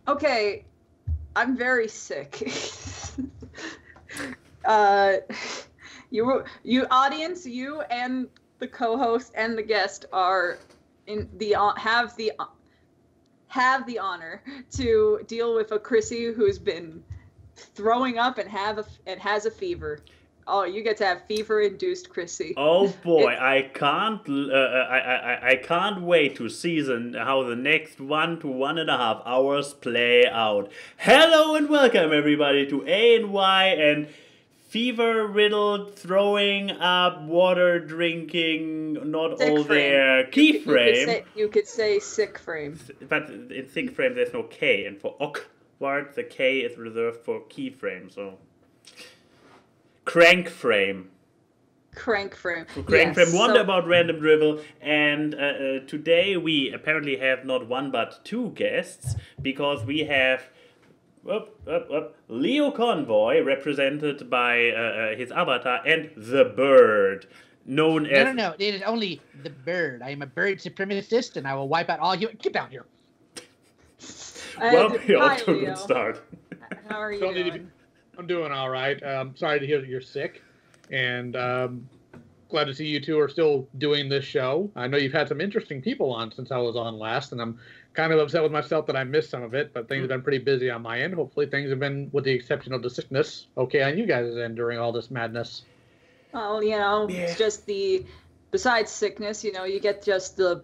Okay, I'm very sick. You audience, you and the co-host and the guest are have the honor to deal with a Chrissy who's been throwing up and has a fever. Oh, you get to have fever-induced Chrissy. Oh boy, I can't wait to see how the next 1 to 1.5 hours play out. Hello and welcome everybody to A&Y and fever-riddled, throwing up, water drinking, not sick all frame. there. Keyframe. You could say sick frame. But in sick frame there's no K, and for awkward the K is reserved for keyframe, so crank frame. Crank frame. Crank frame. Wonder about random drivel, and today we apparently have not one but two guests because we have Lio Convoy, represented by his avatar, and the bird, known as... No, it is only the bird. I am a bird supremacist, and I will wipe out all you... Get down here. Well, we hi, off to a Leo. good start. How are you doing? I'm doing all right. Sorry to hear that you're sick, and glad to see you two are still doing this show. I know you've had some interesting people on since I was on last, and I'm kind of upset with myself that I missed some of it, but things have been pretty busy on my end. Hopefully things have been, with the exception of the sickness, okay on you guys' end during all this madness. Well, it's just besides sickness, you get just the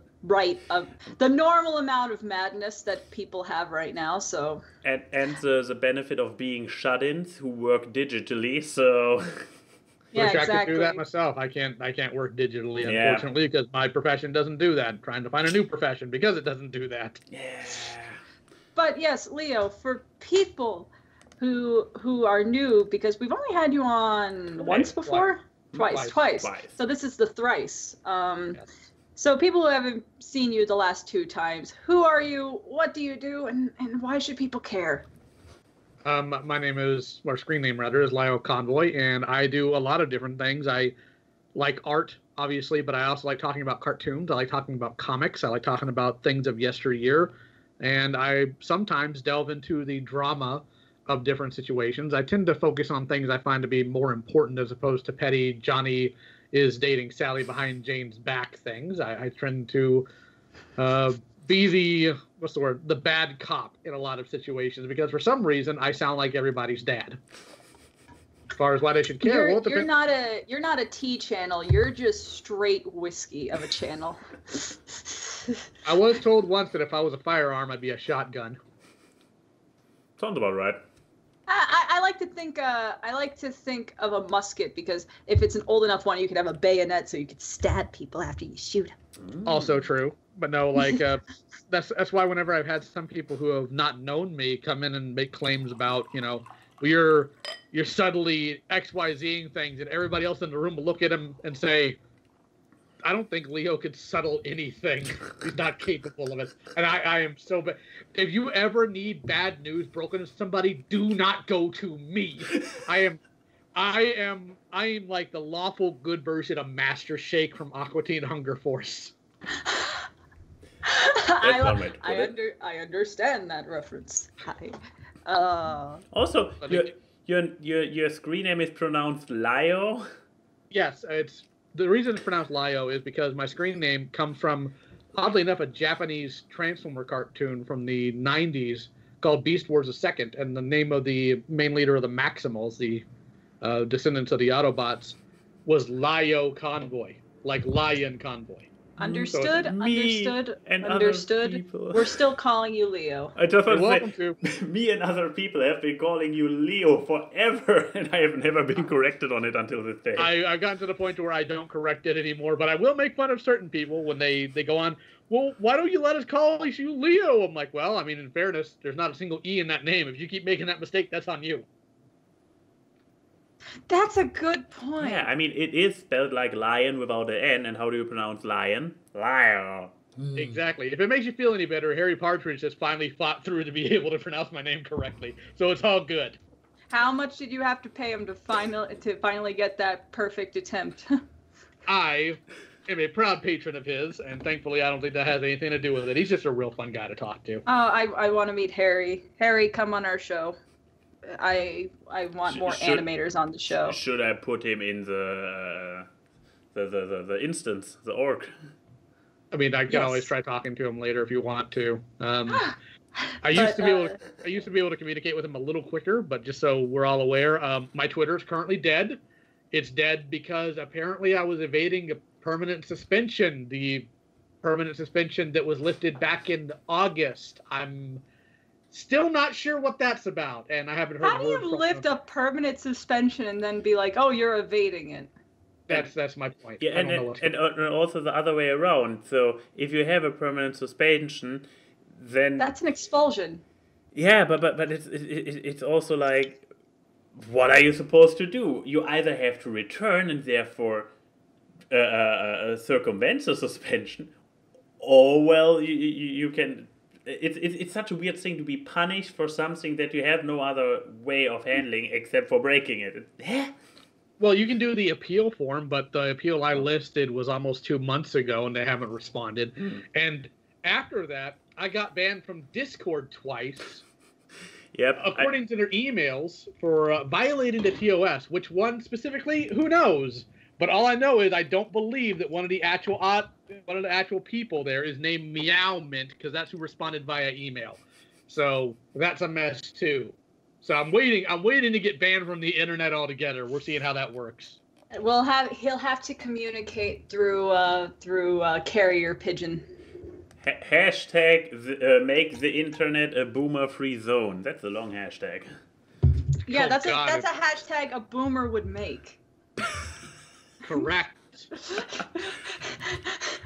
normal amount of madness that people have right now, so. And the benefit of being shut-ins who work digitally, so... Yeah, exactly. I could do that myself. I can't work digitally, unfortunately, because my profession doesn't do that. I'm trying to find a new profession because it doesn't do that. Yeah. But yes, Leo, for people who are new, because we've only had you on once before? Twice. So this is the thrice. Yes. So people who haven't seen you the last two times, who are you, what do you do, and why should people care? My name is, or screen name rather, is Lio Convoy, and I do a lot of different things. I like art, obviously, but I also like talking about cartoons. I like talking about comics. I like talking about things of yesteryear, and I sometimes delve into the drama of different situations. I tend to focus on things I find to be more important as opposed to petty Johnny is dating Sally behind Jane's back things. I tend to be the bad cop in a lot of situations because for some reason I sound like everybody's dad. As far as why they should care, you're not a tea channel. You're just straight whiskey of a channel. I was told once that if I was a firearm, I'd be a shotgun. Sounds about right. I like to think of a musket because if it's an old enough one, you could have a bayonet so you could stab people after you shoot them. Also true, but no, like that's why whenever I've had some people who have not known me come in and make claims about, you're subtly XYZing things, and everybody else in the room will look at him and say, I don't think Leo could settle anything. He's not capable of it. And I am so bad. If you ever need bad news broken to somebody, do not go to me. I am like the lawful good version of Master Shake from Aqua Teen Hunger Force. I understand that reference. Also, your screen name is pronounced Lio? Yes, the reason it's pronounced Lio is because my screen name comes from, oddly enough, a Japanese Transformer cartoon from the 90s called Beast Wars II, and the name of the main leader of the Maximals, the descendants of the Autobots, was Lio Convoy, like Lion Convoy. Understood. And Understood. We're still calling you Leo. I just want to say, me and other people have been calling you Leo forever, and I have never been corrected on it until this day. I've gotten to the point where I don't correct it anymore, but I will make fun of certain people when they go on, well, why don't you let us call you Leo? I'm like, well, I mean, in fairness, there's not a single E in that name. If you keep making that mistake, that's on you. That's a good point. Yeah, I mean, it is spelled like lion without an N, and how do you pronounce lion? Lio. Exactly. If it makes you feel any better, Harry Partridge has finally fought through to be able to pronounce my name correctly, so it's all good. How much did you have to pay him to finally get that perfect attempt? I am a proud patron of his, and thankfully I don't think that has anything to do with it. He's just a real fun guy to talk to. I want to meet Harry. Harry, come on our show. I want more animators on the show. Should I put him in the instance, the org? I mean, I can always try talking to him later if you want to. I used to be able to communicate with him a little quicker, but just so we're all aware, my Twitter is currently dead. It's dead because apparently I was evading a permanent suspension, the permanent suspension that was lifted back in August. I'm still not sure what that's about, and I haven't heard. How do you lift a permanent suspension and then be like, "Oh, you're evading it"? That's my point. Yeah, and also the other way around. So if you have a permanent suspension, then that's an expulsion. Yeah, but it's also like, what are you supposed to do? You either have to return and therefore circumvent the suspension, or well, you can. It's such a weird thing to be punished for something that you have no other way of handling except for breaking it. Well, you can do the appeal form, but the appeal I listed was almost 2 months ago, and they haven't responded. And after that, I got banned from Discord twice. Yep. According to their emails for violating the TOS. Which one specifically? Who knows? But all I know is I don't believe that one of the actual people there is named Meowmint, because that's who responded via email. So that's a mess too. So I'm waiting to get banned from the internet altogether. We're seeing how that works. He'll have to communicate through carrier pigeon. Hashtag make the internet a boomer-free zone. That's a long hashtag. Yeah, that's a hashtag a boomer would make. Correct.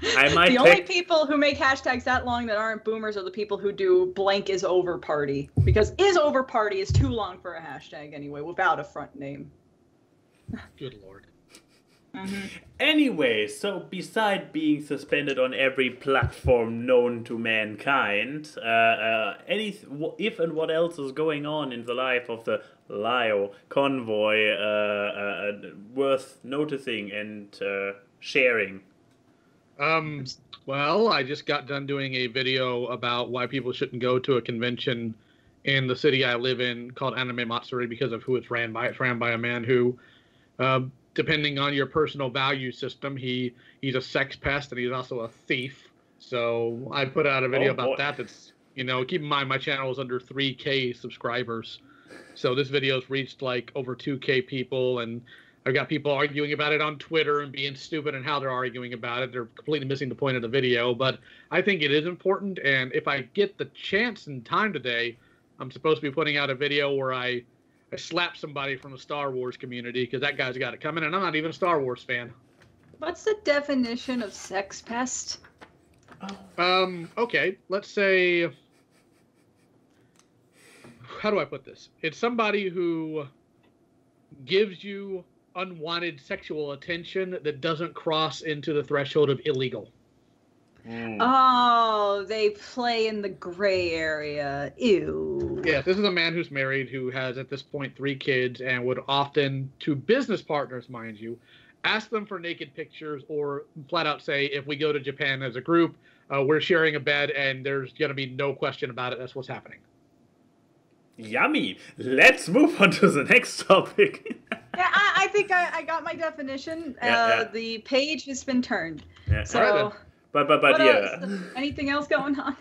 The only people who make hashtags that long that aren't boomers are the people who do blank is over party. Because is over party is too long for a hashtag anyway, without a front name. Good Lord. Mm-hmm. Anyway, so beside being suspended on every platform known to mankind, if and what else is going on in the life of the Lio Convoy worth noticing and sharing? Well, I just got done doing a video about why people shouldn't go to a convention in the city I live in called Anime Matsuri because of who it's ran by. It's ran by a man who, depending on your personal value system, he's a sex pest and he's also a thief. So I put out a video about that. That's, keep in mind my channel is under 3K subscribers. So this video's reached like over 2K people, and I've got people arguing about it on Twitter and being stupid and how they're arguing about it. They're completely missing the point of the video, but I think it is important, and if I get the chance and time today, I'm supposed to be putting out a video where I slap somebody from the Star Wars community, because that guy's got it coming, and I'm not even a Star Wars fan. What's the definition of sex pest? Okay, let's say, how do I put this? It's somebody who gives you unwanted sexual attention that doesn't cross into the threshold of illegal. Oh, they play in the gray area. Ew. Yeah, this is a man who's married, who has at this point 3 kids, and would often, to business partners, mind you, ask them for naked pictures, or flat out say, if we go to Japan as a group, we're sharing a bed and there's going to be no question about it. That's what's happening. Yummy. Let's move on to the next topic. Yeah, I think I got my definition. The page has been turned. Yeah. So, but yeah. Anything else going on?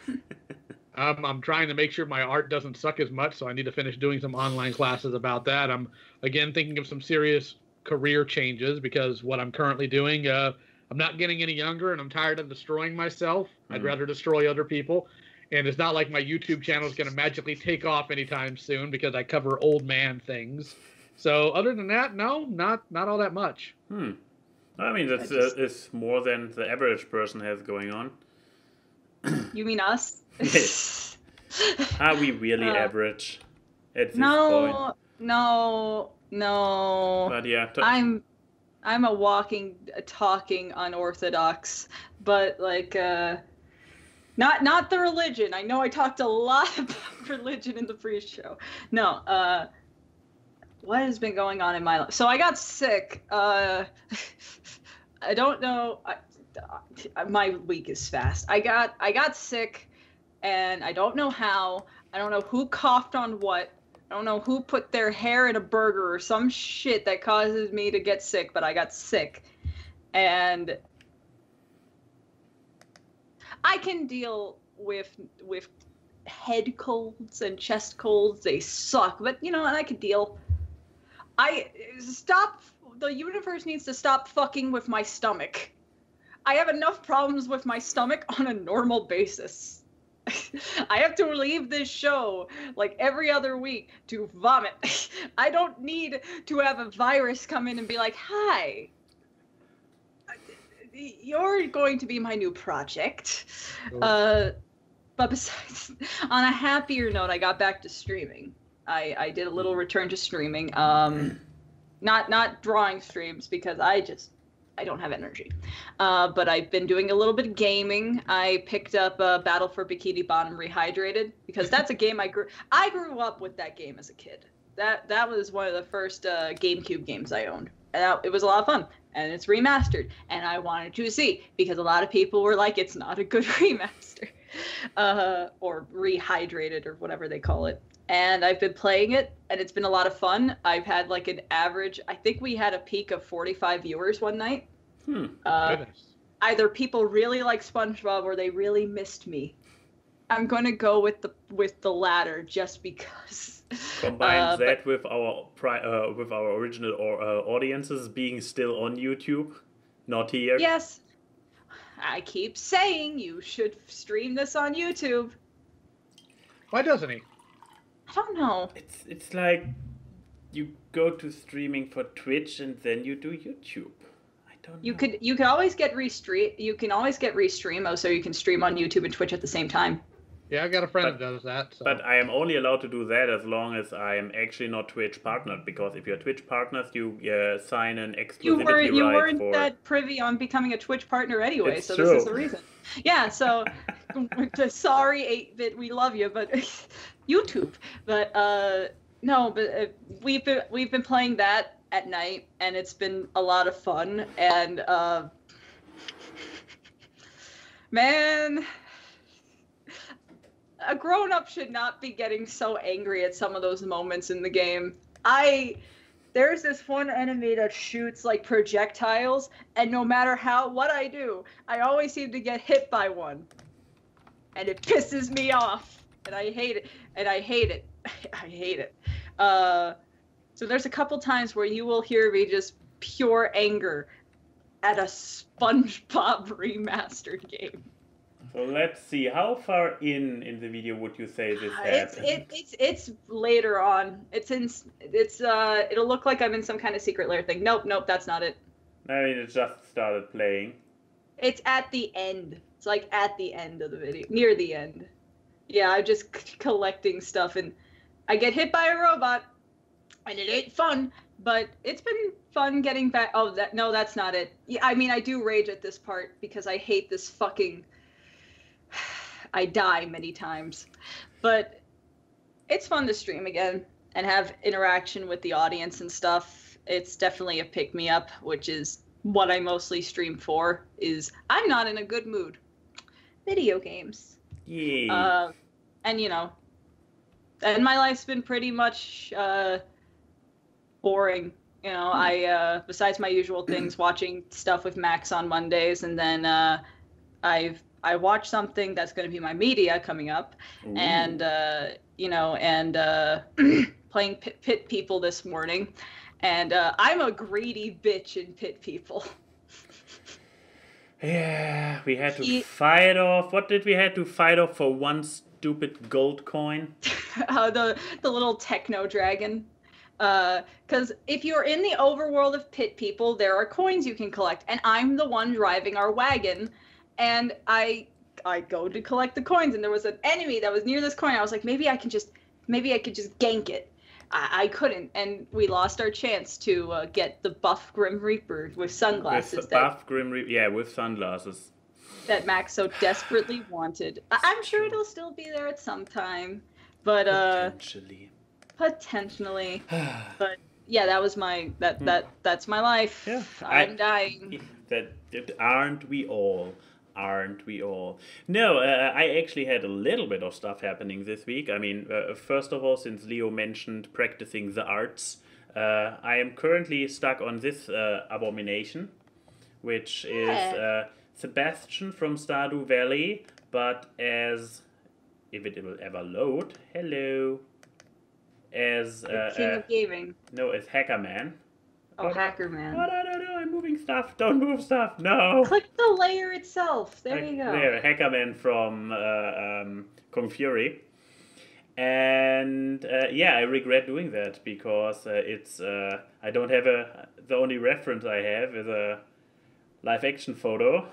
I'm trying to make sure my art doesn't suck as much, so I need to finish doing some online classes about that. I'm, again, thinking of some serious career changes, because what I'm currently doing, I'm not getting any younger, and I'm tired of destroying myself. I'd rather destroy other people. And it's not like my YouTube channel is going to magically take off anytime soon, because I cover old man things. So other than that, no, not all that much. I mean, that's it's more than the average person has going on. You mean us? Are we really average at this point? No. But yeah, I'm a walking, talking unorthodox, but like not the religion. I know I talked a lot about religion in the pre-show. No, what has been going on in my life? So I got sick. I don't know. my week is fast. I got sick, and I don't know how. I don't know who coughed on what. I don't know who put their hair in a burger or some shit that causes me to get sick, but I got sick. And I can deal with head colds and chest colds. They suck, but and I can deal. The universe needs to stop fucking with my stomach. I have enough problems with my stomach on a normal basis. I have to leave this show like every other week to vomit. I don't need to have a virus come in and be like, hi, you're going to be my new project. But besides, on a happier note, I got back to streaming. I did a little return to streaming. Not drawing streams because I don't have energy. But I've been doing a little bit of gaming. I picked up Battle for Bikini Bottom Rehydrated because that's a game I grew up with that game as a kid. That was one of the first GameCube games I owned. And it was a lot of fun. And it's remastered. And I wanted to see because a lot of people were like, it's not a good remaster. Or rehydrated or whatever they call it. And I've been playing it, and it's been a lot of fun. I've had like an average, I think we had a peak of 45 viewers one night. Either people really like SpongeBob or they really missed me. I'm going to go with the latter just because. Combine that with our original audiences being still on YouTube, not here. Yes. I keep saying you should stream this on YouTube. Why doesn't he? I don't know. It's like you go to streaming for Twitch and then you do YouTube. I don't know. You can always get restream. You can always get restream, so you can stream on YouTube and Twitch at the same time. Yeah, I've got a friend that does that. So. But I am only allowed to do that as long as I am actually not Twitch partnered. Because if you're Twitch partners, you sign an exclusivity You weren't that privy on becoming a Twitch partner anyway, it's so true. This is the reason. Yeah, so sorry, 8-bit, we love you, but YouTube. But no, but we've been playing that at night, and it's been a lot of fun. And man. A grown-up should not be getting so angry at some of those moments in the game. There's this one enemy that shoots like projectiles, and no matter what I do, I always seem to get hit by one. And it pisses me off. And I hate it. I hate it. So there's a couple times where you will hear me just pure anger at a SpongeBob remastered game. So let's see, how far in the video would you say this happened? It's later on. It'll look like I'm in some kind of secret lair thing. Nope, that's not it. I mean, it just started playing. It's at the end. It's like at the end of the video, near the end. Yeah, I'm just collecting stuff, and I get hit by a robot, and it ain't fun. But it's been fun getting back. Oh, that's not it. Yeah, I mean, I do rage at this part because I hate this fucking. I die many times, but it's fun to stream again and have interaction with the audience and stuff. It's definitely a pick-me-up, which is what I mostly stream for, is I'm not in a good mood. Video games. Yeah. And and my life's been pretty much boring. I besides my usual things, watching stuff with Max on Mondays, and then I watch something that's going to be my media coming up. Ooh. And playing Pit People this morning, and I'm a greedy bitch in Pit People. Yeah, we had to fight off. What did we have to fight off for one stupid gold coin? The little techno dragon. Because if you're in the overworld of Pit People, there are coins you can collect, and I'm the one driving our wagon. And I go to collect the coins, and there was an enemy that was near this coin. I was like, maybe I could just gank it. I couldn't, and we lost our chance to get the buff Grim Reaper with sunglasses. With sunglasses. That Max so desperately wanted. I'm sure it'll still be there at some time, but potentially. But yeah, that was my that's my life. Yeah, I'm dying. That aren't we all? Aren't we all? No, I actually had a little bit of stuff happening this week. I mean, first of all, since Leo mentioned practicing the arts, I am currently stuck on this abomination, which is Sebastian from Stardew Valley, but as, if it will ever load, hello, as King of Gaming. no, as Hacker Man. Oh, Hacker Man. Oh, no, I'm moving stuff. Don't move stuff. No. Click the layer itself. There you go. There, Hackerman from Kung Fury. And yeah, I regret doing that because it's I don't have the only reference I have is a live action photo,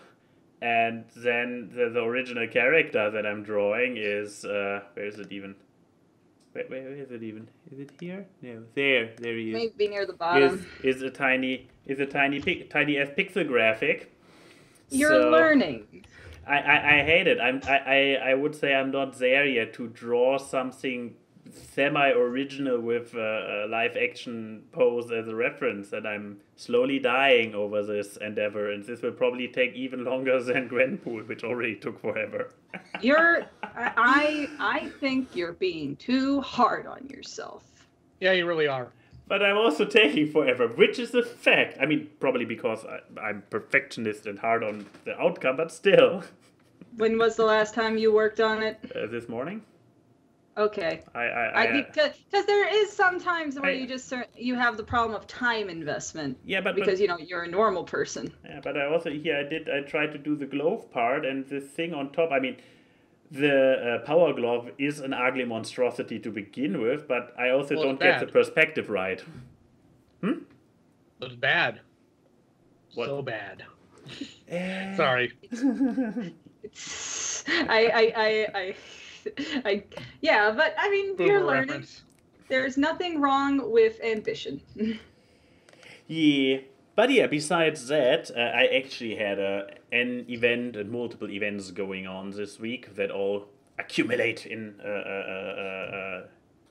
and then the original character that I'm drawing is where is it even? Where is it even? Is it here? No, there he is. Maybe near the bottom. Is a tiny ass pixel graphic. You're learning. I hate it. I would say I'm not there yet to draw something semi-original with a live-action pose as a reference, and I'm slowly dying over this endeavor, and this will probably take even longer than Gwenpool, which already took forever. I think you're being too hard on yourself. Yeah, you really are. But I'm also taking forever, which is a fact. I mean, probably because I'm perfectionist and hard on the outcome, but still. When was the last time you worked on it? This morning. Okay. Because there is sometimes where you have the problem of time investment. Yeah, because you're a normal person. Yeah, but I also I tried to do the glove part, and the thing on top. I mean, the power glove is an ugly monstrosity to begin with, but I also don't get the perspective right. It was bad. What? So bad. Sorry. Yeah, but I mean, you're learning. Reference. There's nothing wrong with ambition. Yeah, but yeah, besides that, I actually had an event and multiple events going on this week that all accumulate in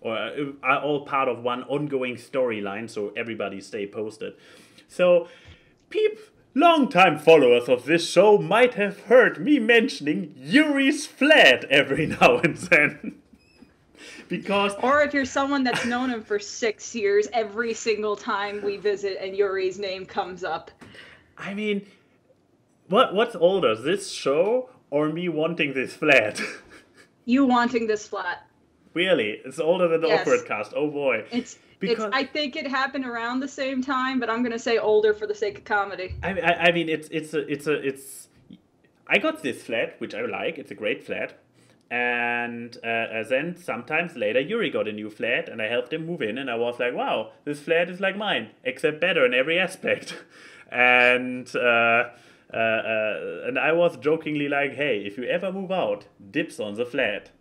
or are all part of one ongoing storyline, so everybody stay posted. So, long-time followers of this show might have heard me mentioning Yuri's flat every now and then. Or if you're someone that's known him for 6 years, every single time we visit and Yuri's name comes up. I mean, what's older, this show or me wanting this flat? You wanting this flat. Really? It's older than the AWKWARDCast. Oh boy. I think it happened around the same time, but I'm gonna say older for the sake of comedy. I mean, I got this flat, which I like. It's a great flat, and then sometimes later Yuri got a new flat, and I helped him move in, and I was like, wow, this flat is like mine, except better in every aspect, and I was jokingly like, hey, if you ever move out, dips on the flat.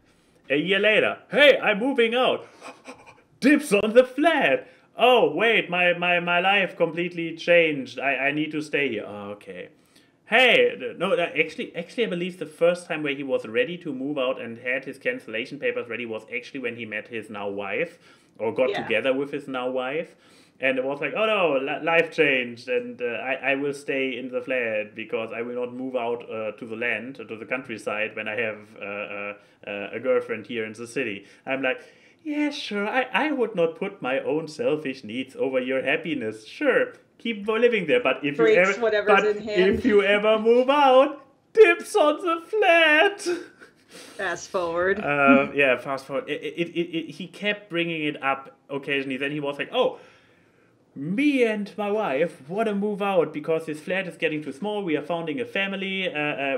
A year later, hey, I'm moving out. Dips on the flat. Oh, wait, my life completely changed. I need to stay here. Oh, okay. Hey, no, actually, I believe the first time where he was ready to move out and had his cancellation papers ready was actually when he met his now wife, or got together with his now wife. And it was like, oh no, life changed, and I will stay in the flat because I will not move out to the land, to the countryside when I have a girlfriend here in the city. I'm like, yeah, sure, I would not put my own selfish needs over your happiness. Sure, keep living there, but if you ever move out, dips on the flat. Fast forward. Fast forward. He kept bringing it up occasionally. Then he was like, oh, me and my wife want to move out because this flat is getting too small. We are founding a family.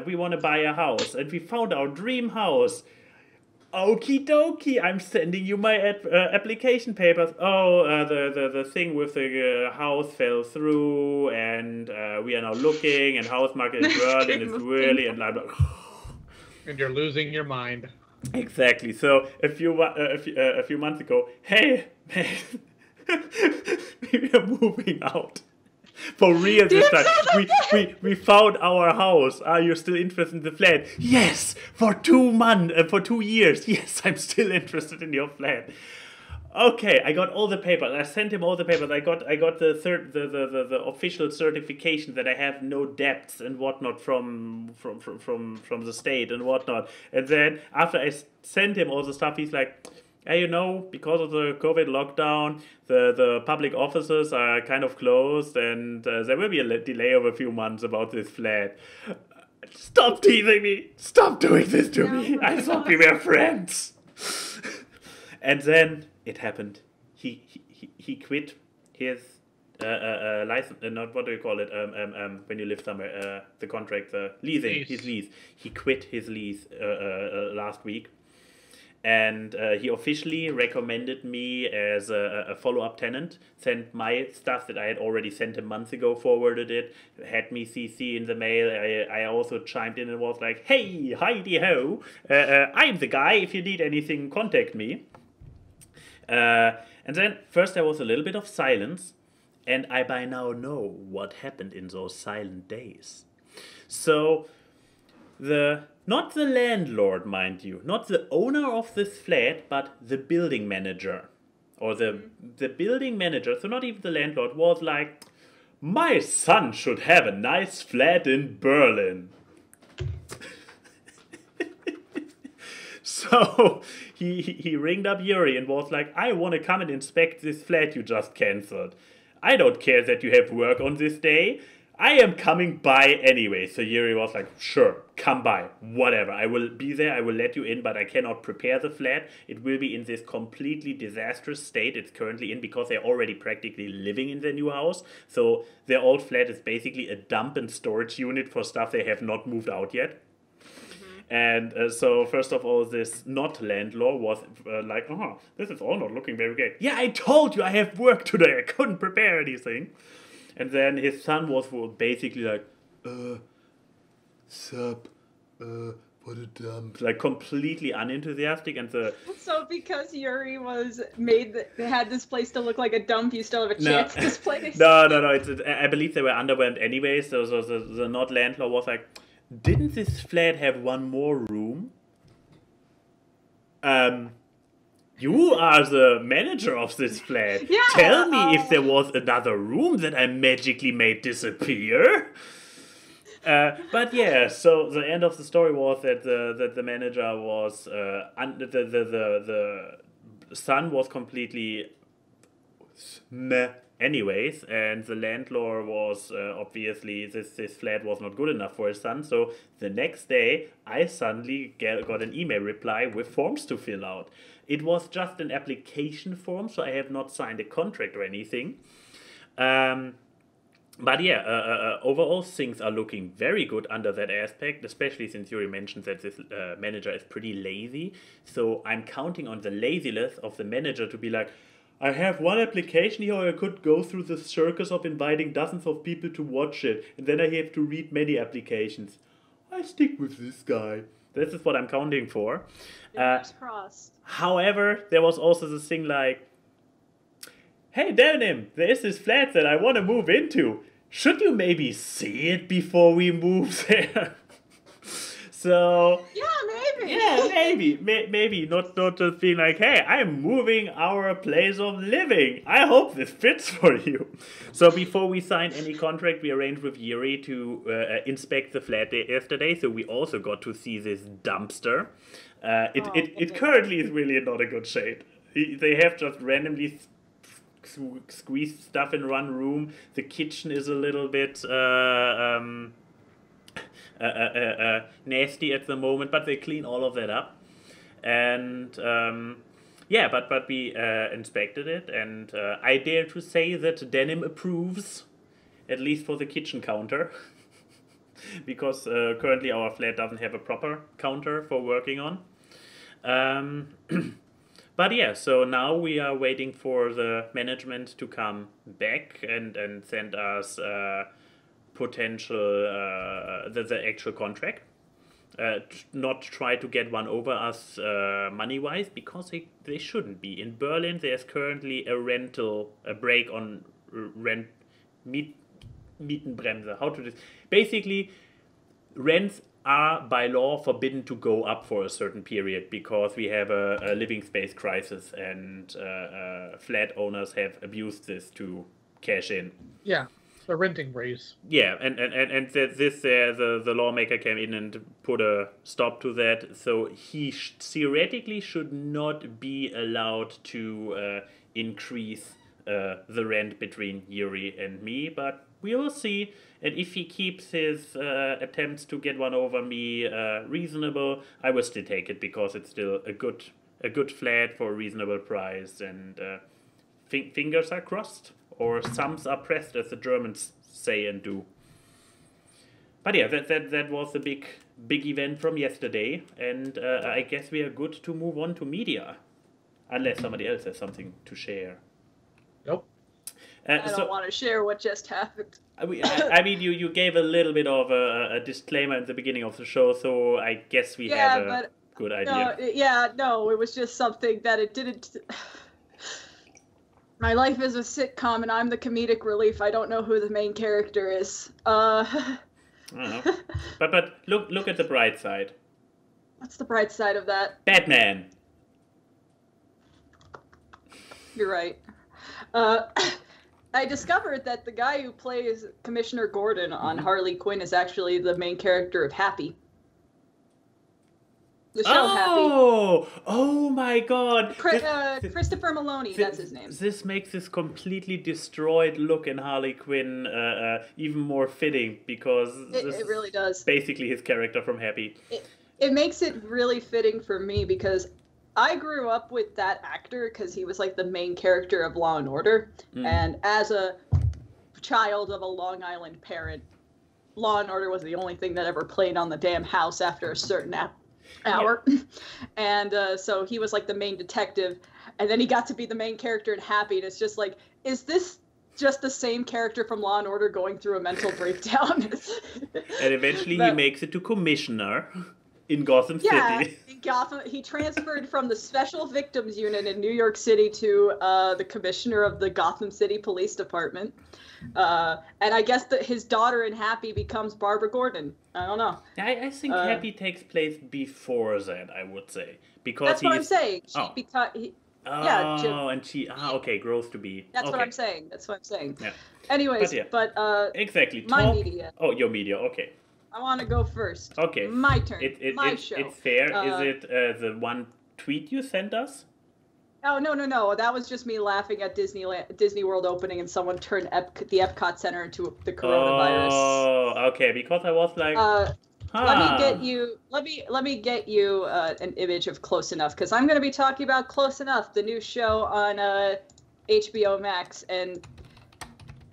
We want to buy a house. And we found our dream house. Okie dokie, I'm sending you my application papers. Oh, the thing with the house fell through, and we are now looking, and house market is whirling, it's really, and blah, blah. And you're losing your mind. Exactly. So a few months ago, hey, man, we are moving out. For real this time. We found our house. Are you still interested in the flat? Yes! For 2 years. Yes, I'm still interested in your flat. Okay, I got all the papers. I sent him all the papers. I got the official certification that I have no debts and whatnot from the state and whatnot. And then after I sent him all the stuff, he's like, hey, because of the COVID lockdown, the public offices are kind of closed, and there will be a delay of a few months about this flat. Stop teasing me! Stop doing this to me! I thought we were friends. And then it happened. He quit his license. Not what do you call it? When you live somewhere, the contract, the leasing, his lease. He quit his lease last week, and he officially recommended me as a follow-up tenant. Sent my stuff that I had already sent him months ago, forwarded it, had me CC in the mail. I also chimed in and was like, hey, hi-de-ho, I'm the guy. If you need anything, contact me. And then first there was a little bit of silence, and I by now know what happened in those silent days. So not the landlord, mind you, not the owner of this flat, but the building manager, or the building manager, so not even the landlord, was like, my son should have a nice flat in Berlin. So he ringed up Yuri and was like, I want to come and inspect this flat you just cancelled. I don't care that you have work on this day. I am coming by anyway. So Yuri was like, sure, come by, whatever. I will be there, I will let you in, but I cannot prepare the flat. It will be in this completely disastrous state it's currently in because they're already practically living in their new house. So their old flat is basically a dump and storage unit for stuff they have not moved out yet. And so, first of all, this not landlord was like, oh, this is all not looking very great. Yeah, I told you I have work today. I couldn't prepare anything. And then his son was basically like, sup, what a dump. Like, completely unenthusiastic. And So because Yuri had this place to look like a dump, you still have a chance this place? No. I believe they were underwhelmed anyway. So the not landlord was like, didn't this flat have one more room? You are the manager of this flat. Yeah, Tell me if there was another room that I magically made disappear. But yeah, so the end of the story was that the manager was the son was completely anyways, and the landlord was obviously this flat was not good enough for his son. So the next day, I suddenly got an email reply with forms to fill out. It was just an application form, so I have not signed a contract or anything. But yeah, overall things are looking very good under that aspect, especially since Yuri mentioned that this manager is pretty lazy. So I'm counting on the laziness of the manager to be like, I have one application here, or I could go through the circus of inviting dozens of people to watch it, and then I have to read many applications. I stick with this guy. This is what I'm counting for. Fingers crossed. However, there was also this thing like, hey Denim, there is this flat that I want to move into. Should you maybe see it before we move there? So maybe not just being like, hey, I'm moving our place of living. I hope this fits for you. So before we signed any contract, we arranged with Yuri to inspect the flat yesterday. So we also got to see this dumpster. It currently is really not a good shape. They have just randomly squeezed stuff in one room. The kitchen is a little bit nasty at the moment, but they clean all of that up. And but we inspected it, and I dare to say that Denim approves, at least for the kitchen counter, because currently our flat doesn't have a proper counter for working on. But yeah, so now we are waiting for the management to come back and send us potential the actual contract. Not try to get one over us money-wise, because they shouldn't be. In Berlin, there's currently a break on rent, Mietenbremse. Basically, rents are by law forbidden to go up for a certain period because we have a living space crisis, and flat owners have abused this to cash in. Yeah, the renting raise. Yeah, and the lawmaker came in and put a stop to that. So he theoretically should not be allowed to increase the rent between Yuri and me, but we will see. And if he keeps his attempts to get one over me reasonable, I will still take it because it's still a good flat for a reasonable price. And fingers are crossed, or thumbs are pressed, as the Germans say and do. But yeah, that was a big event from yesterday, and I guess we are good to move on to media, unless somebody else has something to share. Nope. I don't want to share what just happened. I mean, you gave a little bit of a disclaimer at the beginning of the show, so I guess we have a good idea. It was just something that it didn't... My life is a sitcom, and I'm the comedic relief. I don't know who the main character is. I don't know. But look at the bright side. What's the bright side of that? Batman! You're right. I discovered that the guy who plays Commissioner Gordon on Harley Quinn is actually the main character of Happy. The show Happy. Oh my God! Christopher Maloney, that's his name. This makes this completely destroyed look in Harley Quinn even more fitting, because it really does. Basically his character from Happy. It makes it really fitting for me because I grew up with that actor because he was like the main character of Law and Order. And as a child of a Long Island parent, Law and Order was the only thing that ever played on the damn house after a certain hour. Yeah. And so he was like the main detective. And then he got to be the main character in Happy. And it's just like, is just the same character from Law and Order going through a mental breakdown? And eventually he makes it to Commissioner in Gotham City. Yeah, in Gotham. He transferred from the Special Victims Unit in New York City to the Commissioner of the Gotham City Police Department. And I guess that his daughter in Happy becomes Barbara Gordon. I don't know. I think Happy takes place before that, I would say. Because that's what I'm saying. Okay, grows to be. That's okay. What I'm saying. That's what I'm saying. Yeah. Anyways, but exactly. My media. Oh, your media, okay. I want to go first. Okay. My turn. My show. It's fair. Is it the one tweet you sent us? Oh, no. That was just me laughing at Disney World opening and someone turned the Epcot Center into the coronavirus. Oh, okay. Because I was like, let me get you an image of Close Enough, because I'm going to be talking about Close Enough, the new show on HBO Max. And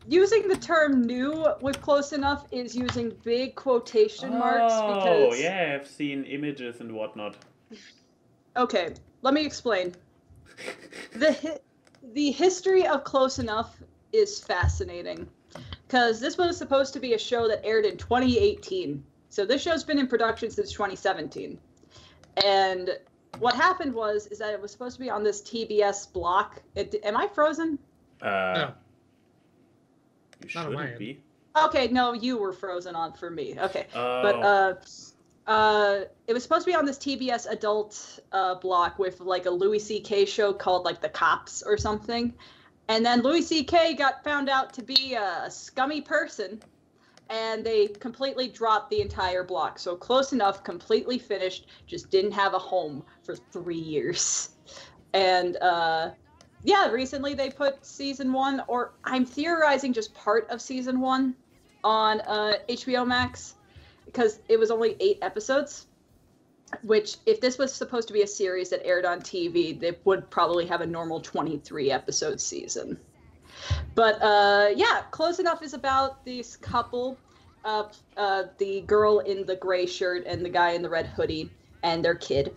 using the term new with Close Enough is using big quotation marks because... Oh, yeah, I've seen images and whatnot. Okay, let me explain. The history of Close Enough is fascinating, because this was supposed to be a show that aired in 2018. So this show's been in production since 2017. And what happened is that it was supposed to be on this TBS block. Am I frozen? No. You shouldn't be. Okay, no, you were frozen on for me. Okay. But it was supposed to be on this TBS adult block with like a Louis C.K. show called like The Cops or something. And then Louis C.K. got found out to be a scummy person, and they completely dropped the entire block. So Close Enough, completely finished, just didn't have a home for 3 years. And recently they put season 1, or I'm theorizing just part of season 1 on HBO Max, because it was only 8 episodes, which if this was supposed to be a series that aired on TV, they would probably have a normal 23 episode season. But Close Enough is about this couple, the girl in the gray shirt and the guy in the red hoodie and their kid,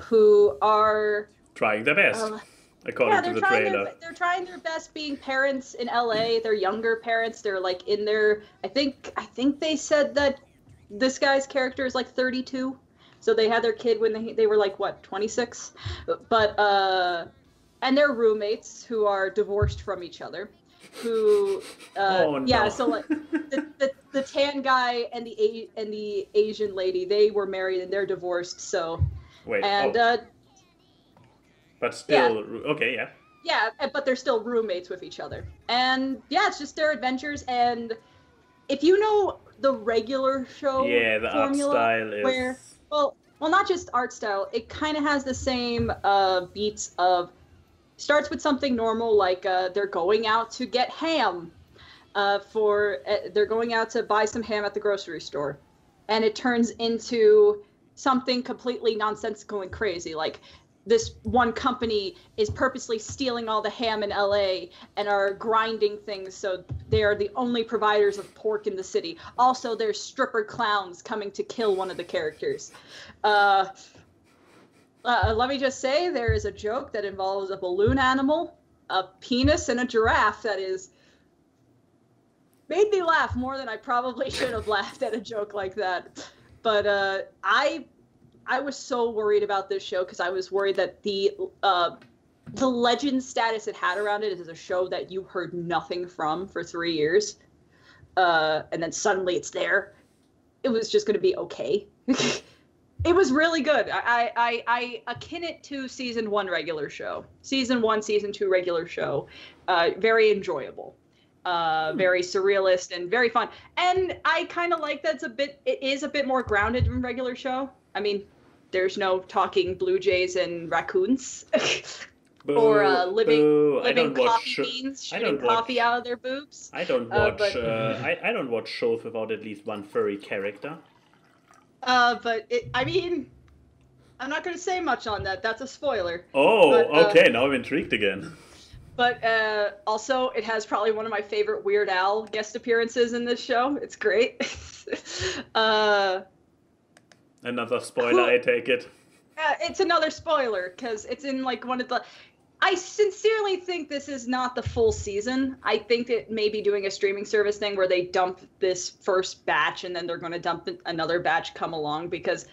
who are trying their best. According to the trailer. They're trying their best being parents in LA. They're younger parents. They're like in their, I think they said that this guy's character is like 32. So they had their kid when they were like, what, 26? But, and they're roommates who are divorced from each other. who Oh, yeah, no. so like the tan guy and the Asian lady, they were married and they're divorced, so Wait, and but still, okay, yeah. yeah, but they're still roommates with each other. And yeah, it's just their adventures. And if you know the regular show Yeah, the art formula, style is... where well, not just art style, it kind of has the same beats of starts with something normal, like they're going out to get ham they're going out to buy some ham at the grocery store, and it turns into something completely nonsensical and crazy, like this one company is purposely stealing all the ham in LA and are grinding things so they are the only providers of pork in the city. Also, there's stripper clowns coming to kill one of the characters. Let me just say, there is a joke that involves a balloon animal, a penis, and a giraffe that is made me laugh more than I probably should have laughed at a joke like that. But I was so worried about this show because I was worried that the legend status it had around it is a show that you heard nothing from for 3 years, and then suddenly it's there. It was just going to be okay. It was really good. I akin it to season 1 regular show. Season 1, season 2 regular show. Very enjoyable. Very surrealist and very fun. And I kind of like that it is a bit more grounded than regular show. I mean, there's no talking blue jays and raccoons. Or living coffee beans, shooting coffee out of their boobs. I don't watch I don't watch shows without at least one furry character. But I mean, I'm not going to say much on that. That's a spoiler. Oh, but, okay. Now I'm intrigued again. But also, it has probably one of my favorite Weird Al guest appearances in this show. It's great. Another spoiler, I take it. It's another spoiler, because it's in, like, one of the... I sincerely think this is not the full season. I think it may be doing a streaming service thing where they dump this first batch, and then they're going to dump another batch come along, because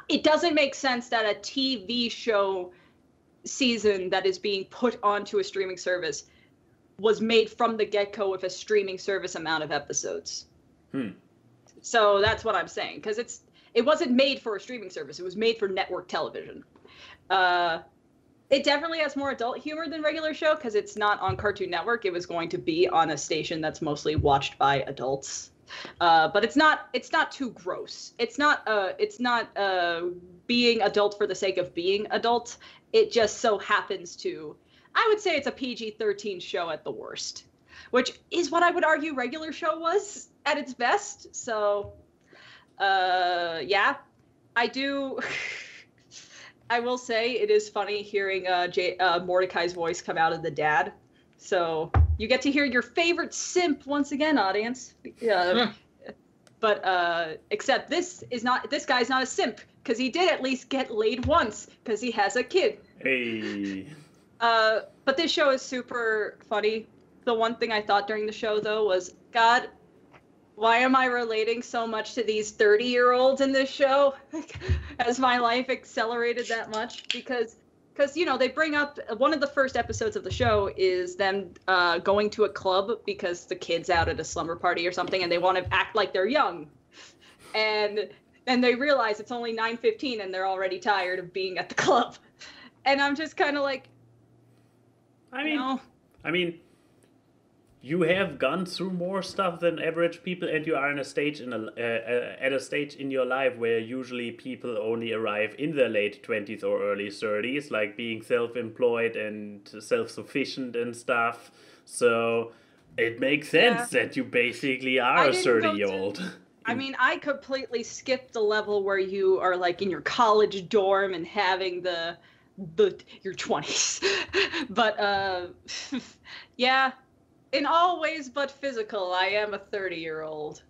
it doesn't make sense that a TV show season that is being put onto a streaming service was made from the get-go with a streaming service amount of episodes. So that's what I'm saying, because it wasn't made for a streaming service. It was made for network television. It definitely has more adult humor than regular show because it's not on Cartoon Network. It was going to be on a station that's mostly watched by adults. But it's not too gross. It's not being adult for the sake of being adult. It just so happens to, I would say it's a PG-13 show at the worst, which is what I would argue regular show was at its best. So, yeah, I do. I will say it is funny hearing Mordecai's voice come out of the dad. So you get to hear your favorite simp once again, audience. But except this guy's not a simp, because he did at least get laid once, because he has a kid. Hey. But this show is super funny. The one thing I thought during the show, though, was, God, why am I relating so much to these 30-year-olds in this show? Has my life accelerated that much? Because you know, they bring up one of the first episodes of the show is them going to a club because the kid's out at a slumber party or something, and they want to act like they're young, and then they realize it's only 9:15 and they're already tired of being at the club, and I'm just kind of like, I mean, you have gone through more stuff than average people, and you are in a stage at a stage in your life where usually people only arrive in their late 20s or early 30s, like being self-employed and self-sufficient and stuff. So it makes sense that you basically are a 30-year-old. I mean, I completely skipped the level where you are like in your college dorm and having your 20s. But yeah. In all ways but physical, I am a 30-year-old.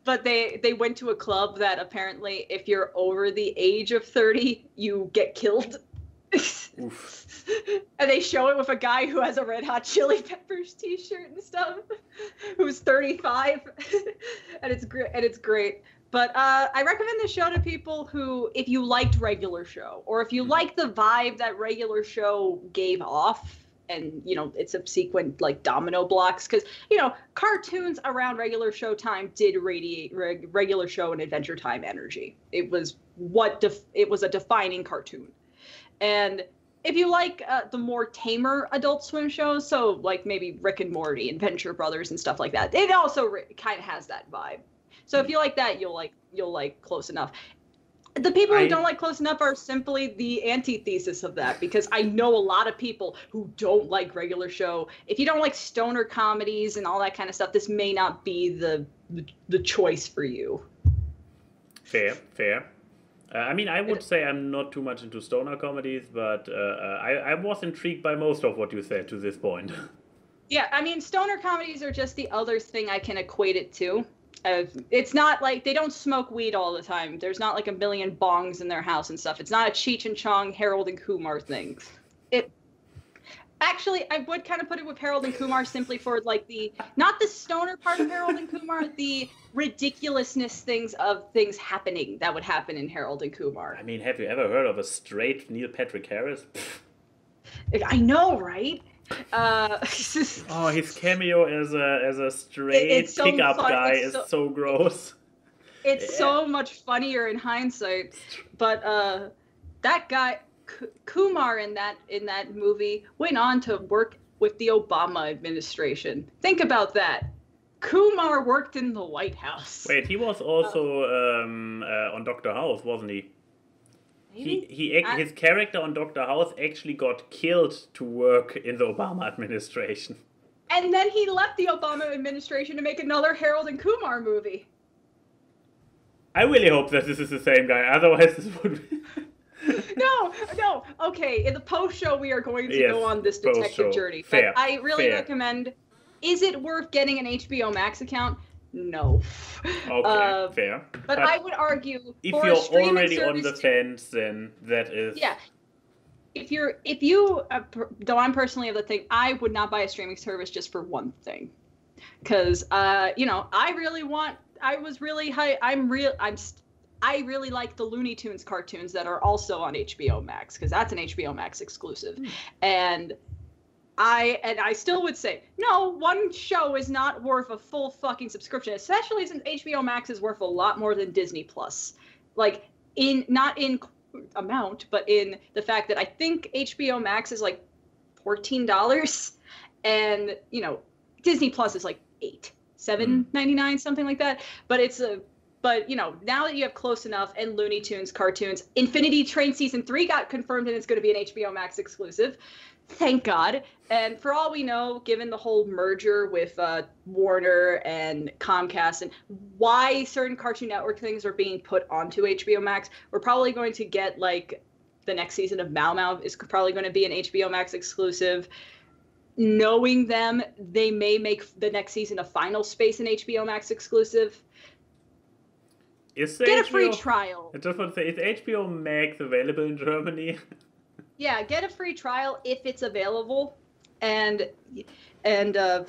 But they went to a club that apparently, if you're over the age of 30, you get killed. And they show it with a guy who has a Red Hot Chili Peppers t-shirt and stuff, who's 35, and it's great. But I recommend this show to people who, if you liked regular show, or if you like the vibe that regular show gave off, and its subsequent like domino blocks, because cartoons around regular show time did radiate regular show and Adventure Time energy. It was a defining cartoon. And if you like the more tamer Adult Swim shows, so like maybe Rick and Morty and Venture Brothers and stuff like that, it also kind of has that vibe. So if you like that, you'll like Close Enough. The people who don't like Close Enough are simply the antithesis of that, because I know a lot of people who don't like regular show. If you don't like stoner comedies and all that kind of stuff, this may not be the choice for you. Fair. I mean, I would say I'm not too much into stoner comedies, but I was intrigued by most of what you said to this point. Yeah, I mean, stoner comedies are just the other thing I can equate it to. It's not like they don't smoke weed all the time. There's not like a million bongs in their house and stuff. It's not a Cheech and Chong, Harold and Kumar thing. Actually, I would kind of put it with Harold and Kumar simply for like not the stoner part of Harold and Kumar, the ridiculousness of things happening that would happen in Harold and Kumar. I mean, have you ever heard of a straight Neil Patrick Harris? I know, right? His cameo as a straight so pickup guy is so gross. It's so much funnier in hindsight, but that guy Kumar in that movie went on to work with the Obama administration. Think about that. Kumar worked in the White House. Wait, he was also on Dr. House, wasn't he? His character on Dr. House actually got killed to work in the Obama administration. And then he left the Obama administration to make another Harold and Kumar movie. I really hope that this is the same guy, otherwise this would be... No. Okay, in the post-show we are going to go on this detective journey. But I really recommend... Is it worth getting an HBO Max account? No. Okay, fair. But I would argue if you're already on the fence, then that is... Yeah. If you, though I'm personally of the thing, I would not buy a streaming service just for one thing. Because, I really like the Looney Tunes cartoons that are also on HBO Max, because that's an HBO Max exclusive. And I still would say, no, one show is not worth a full fucking subscription, especially since HBO Max is worth a lot more than Disney Plus. Like, not in amount, but in the fact that I think HBO Max is like $14, and, Disney Plus is like $7.99, something like that. But now that you have Close Enough and Looney Tunes cartoons, Infinity Train Season 3 got confirmed and it's going to be an HBO Max exclusive. Thank God. And for all we know, given the whole merger with Warner and Comcast and why certain Cartoon Network things are being put onto HBO Max, we're probably going to get like the next season of Mau Mau is probably going to be an HBO Max exclusive. Knowing them, they may make the next season of Final Space an HBO Max exclusive. Get a free trial. I just want to say, is HBO Max available in Germany? Yeah, get a free trial if it's available. And the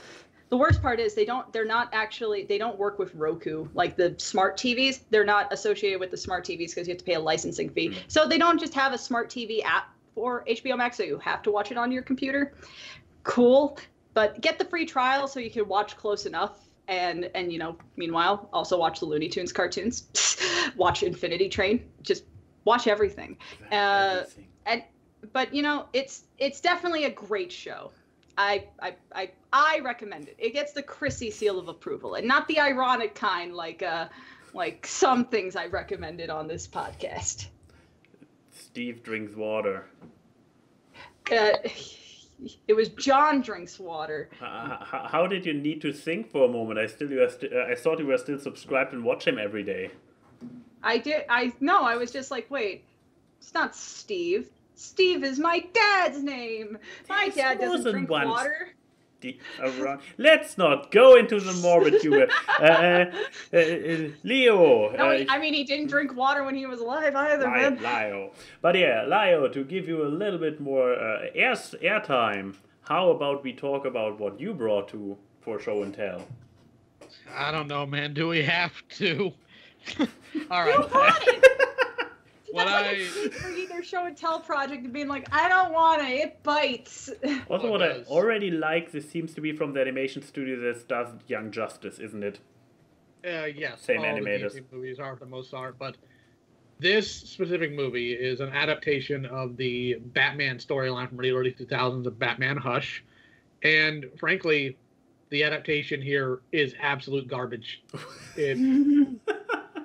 worst part is they don't work with Roku, like the smart TVs. They're not associated with the smart TVs because you have to pay a licensing fee. So they don't just have a smart TV app for HBO Max, so you have to watch it on your computer. Cool, but get the free trial so you can watch Close Enough. And meanwhile, also watch the Looney Tunes cartoons, watch Infinity Train, just watch everything. But it's definitely a great show. I recommend it. It gets the Chrissy seal of approval, and not the ironic kind like some things I recommended on this podcast. Steve drinks water. It was John drinks water. How did you need to think for a moment? I thought you were still subscribed and watch him every day. I did. I was just like, wait, it's not Steve. Steve is my dad's name. My dad doesn't drink water. Let's not go into the morbid humor. Leo. No, I mean, he didn't drink water when he was alive either, man. Lio. But yeah, Lio, to give you a little bit more airtime, how about we talk about what you brought for show and tell? I don't know, man. Do we have to? All right. You brought it. What That's like a cheap for either show and tell project and being like, I don't want it bites. Also, what I already like, this seems to be from the animation studio that does Young Justice, isn't it? Yes, Same all animators. the DC movies are for the most part, but this specific movie is an adaptation of the Batman storyline from the early 2000s of Batman Hush, and frankly, the adaptation here is absolute garbage.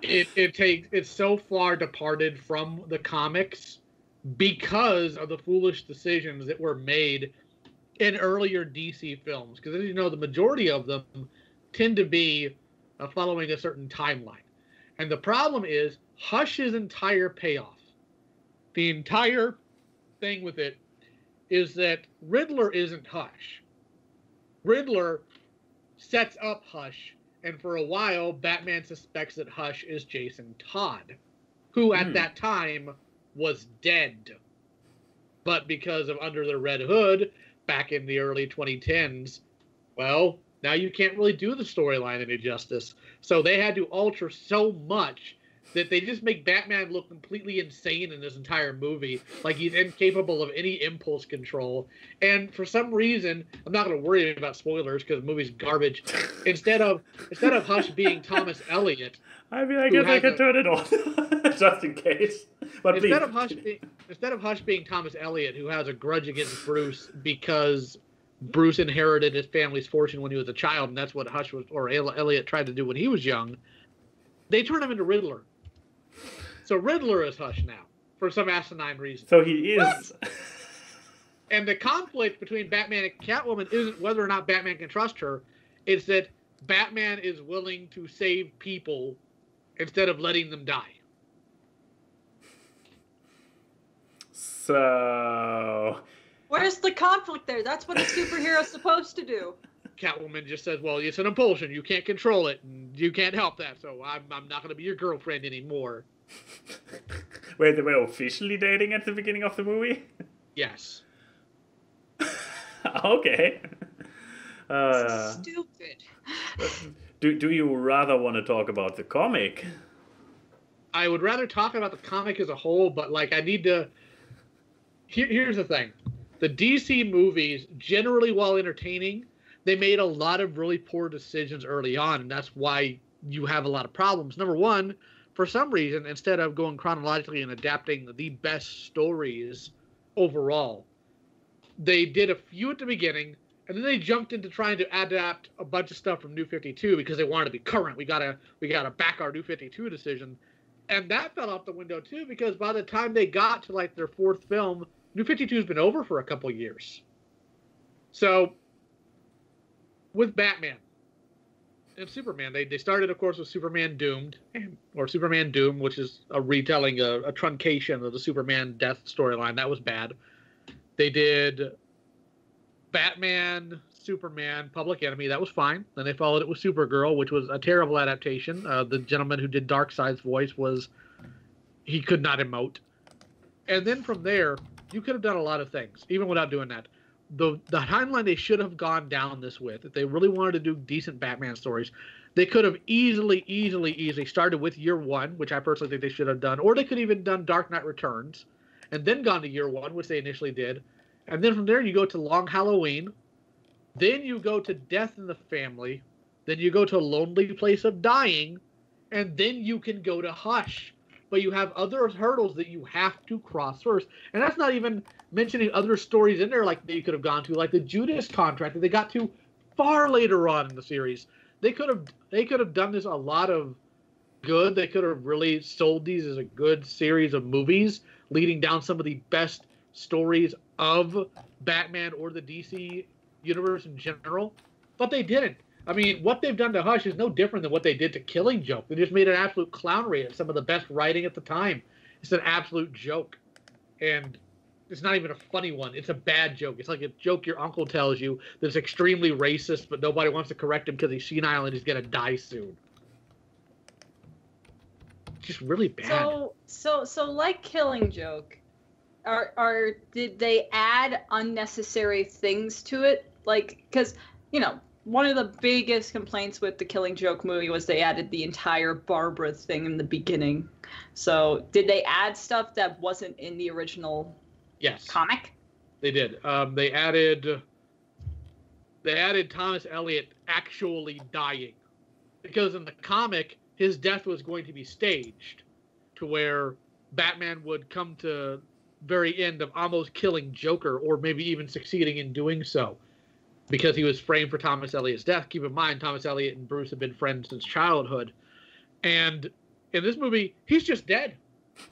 It's so far departed from the comics because of the foolish decisions that were made in earlier DC films. Because as you know, the majority of them tend to be following a certain timeline. And the problem is Hush's entire payoff, the entire thing with it, is that Riddler isn't Hush. Riddler sets up Hush, and for a while, Batman suspects that Hush is Jason Todd, who at that time was dead. But because of Under the Red Hood, back in the early 2010s, well, now you can't really do the storyline any justice. So they had to alter so much that they just make Batman look completely insane in this entire movie, like he's incapable of any impulse control. And for some reason, I'm not going to worry about spoilers because the movie's garbage. Instead of Hush being Thomas Elliot, I mean, I guess I can turn it on just in case. But instead of Hush being Thomas Elliot, who has a grudge against Bruce because Bruce inherited his family's fortune when he was a child, and that's what Hush was, or Elliot tried to do when he was young, they turn him into Riddler. So Riddler is Hush now, for some asinine reason. So he is. And the conflict between Batman and Catwoman isn't whether or not Batman can trust her. It's that Batman is willing to save people instead of letting them die. So... Where's the conflict there? That's what a superhero's supposed to do. Catwoman just says, well, it's an impulsion. You can't control it, and you can't help that, so I'm not going to be your girlfriend anymore. Wait, they were officially dating at the beginning of the movie? Yes. Okay. Stupid. Do you rather want to talk about the comic? I would rather talk about the comic as a whole, but like I need to... Here's the thing. The DC movies, generally while entertaining, they made a lot of really poor decisions early on, and that's why you have a lot of problems. Number one, for some reason, instead of going chronologically and adapting the best stories overall, they did a few at the beginning, and then they jumped into trying to adapt a bunch of stuff from New 52 because they wanted to be current. We gotta back our New 52 decision, and that fell out the window too because by the time they got to like their fourth film, New 52's been over for a couple years. So with Batman and Superman, they started, of course, with Superman Doomed, or Superman Doom, which is a retelling, a truncation of the Superman death storyline. That was bad. They did Batman, Superman, Public Enemy. That was fine. Then they followed it with Supergirl, which was a terrible adaptation. The gentleman who did Darkseid's voice he could not emote. And then from there, you could have done a lot of things, even without doing that. The timeline they should have gone down this with, if they really wanted to do decent Batman stories, they could have easily started with Year One, which I personally think they should have done, or they could even done Dark Knight Returns, and then gone to Year One, which they initially did, and then from there you go to Long Halloween, then you go to Death in the Family, then you go to Lonely Place of Dying, and then you can go to Hush. But you have other hurdles that you have to cross first. And that's not even mentioning other stories in there like that you could have gone to, like the Judas Contract that they got to far later on in the series. They could have done this a lot of good. They could have really sold these as a good series of movies, leading down some of the best stories of Batman or the DC universe in general. But they didn't. I mean, what they've done to Hush is no different than what they did to Killing Joke. They just made an absolute clownery at some of the best writing at the time. It's an absolute joke. And it's not even a funny one. It's a bad joke. It's like a joke your uncle tells you that's extremely racist, but nobody wants to correct him because he's senile and he's going to die soon. Just really bad. So like Killing Joke, did they add unnecessary things to it? Like, because, one of the biggest complaints with the Killing Joke movie was they added the entire Barbara thing in the beginning. So did they add stuff that wasn't in the original comic? They did. They added Thomas Elliot actually dying, because in the comic his death was going to be staged to where Batman would come to very end of almost killing Joker, or maybe even succeeding in doing so, because he was framed for Thomas Elliot's death. Keep in mind, Thomas Elliot and Bruce have been friends since childhood. And in this movie, he's just dead.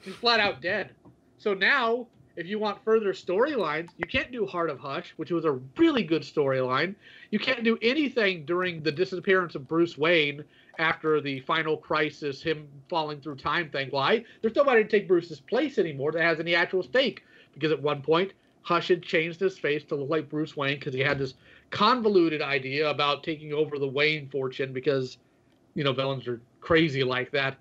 He's flat out dead. So now, if you want further storylines, you can't do Heart of Hush, which was a really good storyline. You can't do anything during the disappearance of Bruce Wayne after the final crisis, him falling through time thing. Why? There's nobody to take Bruce's place anymore that has any actual stake. Because at one point, Hush had changed his face to look like Bruce Wayne because he had this convoluted idea about taking over the Wayne fortune because, you know, villains are crazy like that.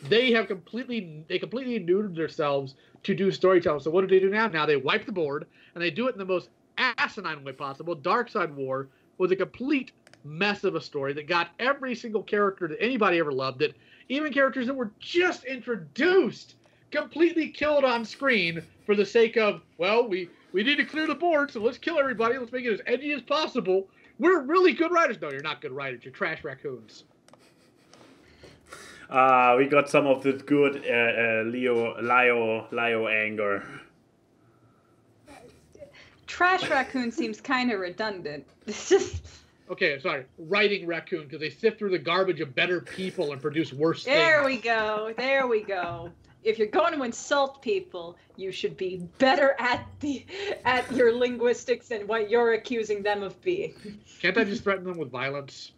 They completely neutered themselves to do storytelling. So what do they do now? Now they wipe the board, and they do it in the most asinine way possible. Darkseid War was a complete mess of a story that got every single character that anybody ever loved, that even characters that were just introduced completely killed on screen for the sake of, well, we need to clear the board, so let's kill everybody. Let's make it as edgy as possible. We're really good writers. No, you're not good writers. You're trash raccoons. We got some of this good Lio anger. Trash raccoon seems kind of redundant. It's just... Okay, sorry. Writing raccoon, because they sift through the garbage of better people and produce worse things. There we go. There we go. If you're going to insult people, you should be better at your linguistics than what you're accusing them of being. Can't I just threaten them with violence?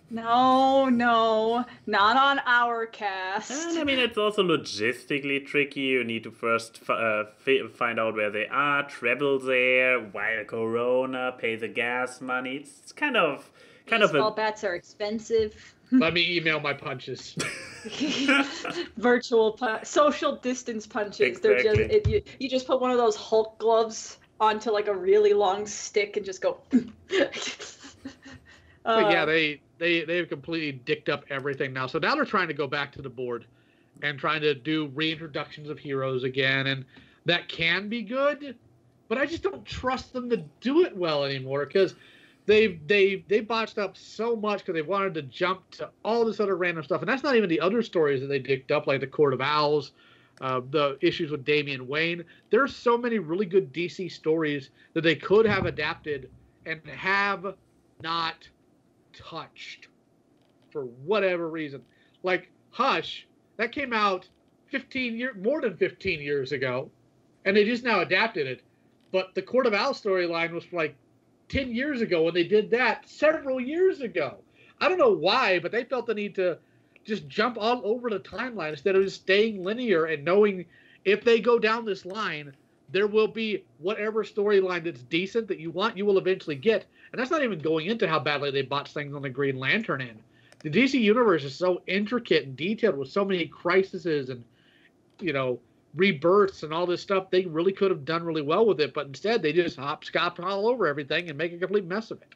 No, not on our cast. And I mean, it's also logistically tricky. You need to first find out where they are, travel there, while Corona, pay the gas money. It's kind of baseball bats are expensive. Let me email my punches. Social distance punches. Exactly. They're just you just put one of those Hulk gloves onto like a really long stick and just go. But yeah, they've completely dicked up everything now. So now they're trying to go back to the board and trying to do reintroductions of heroes again, and that can be good, but I just don't trust them to do it well anymore, because they botched up so much because they wanted to jump to all this other random stuff, and that's not even the other stories that they dicked up, like the Court of Owls, the issues with Damian Wayne. There's so many really good DC stories that they could have adapted and have not touched for whatever reason. Like Hush, that came out more than 15 years ago, and they just now adapted it. But the Court of Owls storyline was like 10 years ago, and they did that several years ago. I don't know why, but they felt the need to just jump all over the timeline instead of just staying linear and knowing if they go down this line, there will be whatever storyline that's decent that you want, you will eventually get. And that's not even going into how badly they botched things on the Green Lantern end. The DC universe is so intricate and detailed with so many crises and, you know, rebirths and all this stuff. They really could have done really well with it, but instead they just hopscotch all over everything and make a complete mess of it.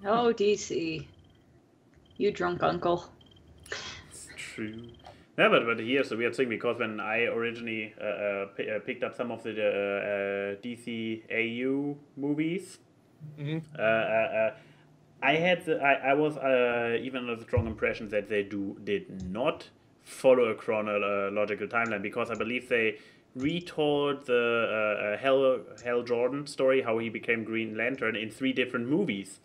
Oh, DC. You drunk uncle. It's true. Yeah, but here's the weird thing, because when I originally picked up some of the DCAU movies, I was even under the strong impression that they did not follow a chronological timeline, because I believe they retold the Hal Jordan story, how he became Green Lantern, in 3 different movies.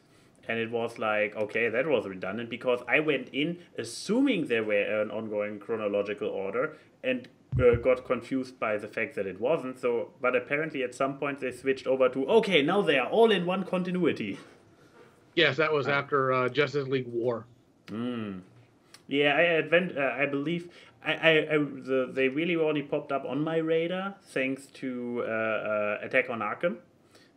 And it was like, okay, that was redundant, because I went in assuming there were an ongoing chronological order and got confused by the fact that it wasn't. So, but apparently at some point they switched over to, okay, now they are all in one continuity. Yes, that was after Justice League War. Yeah, I believe they really only popped up on my radar thanks to Attack on Arkham.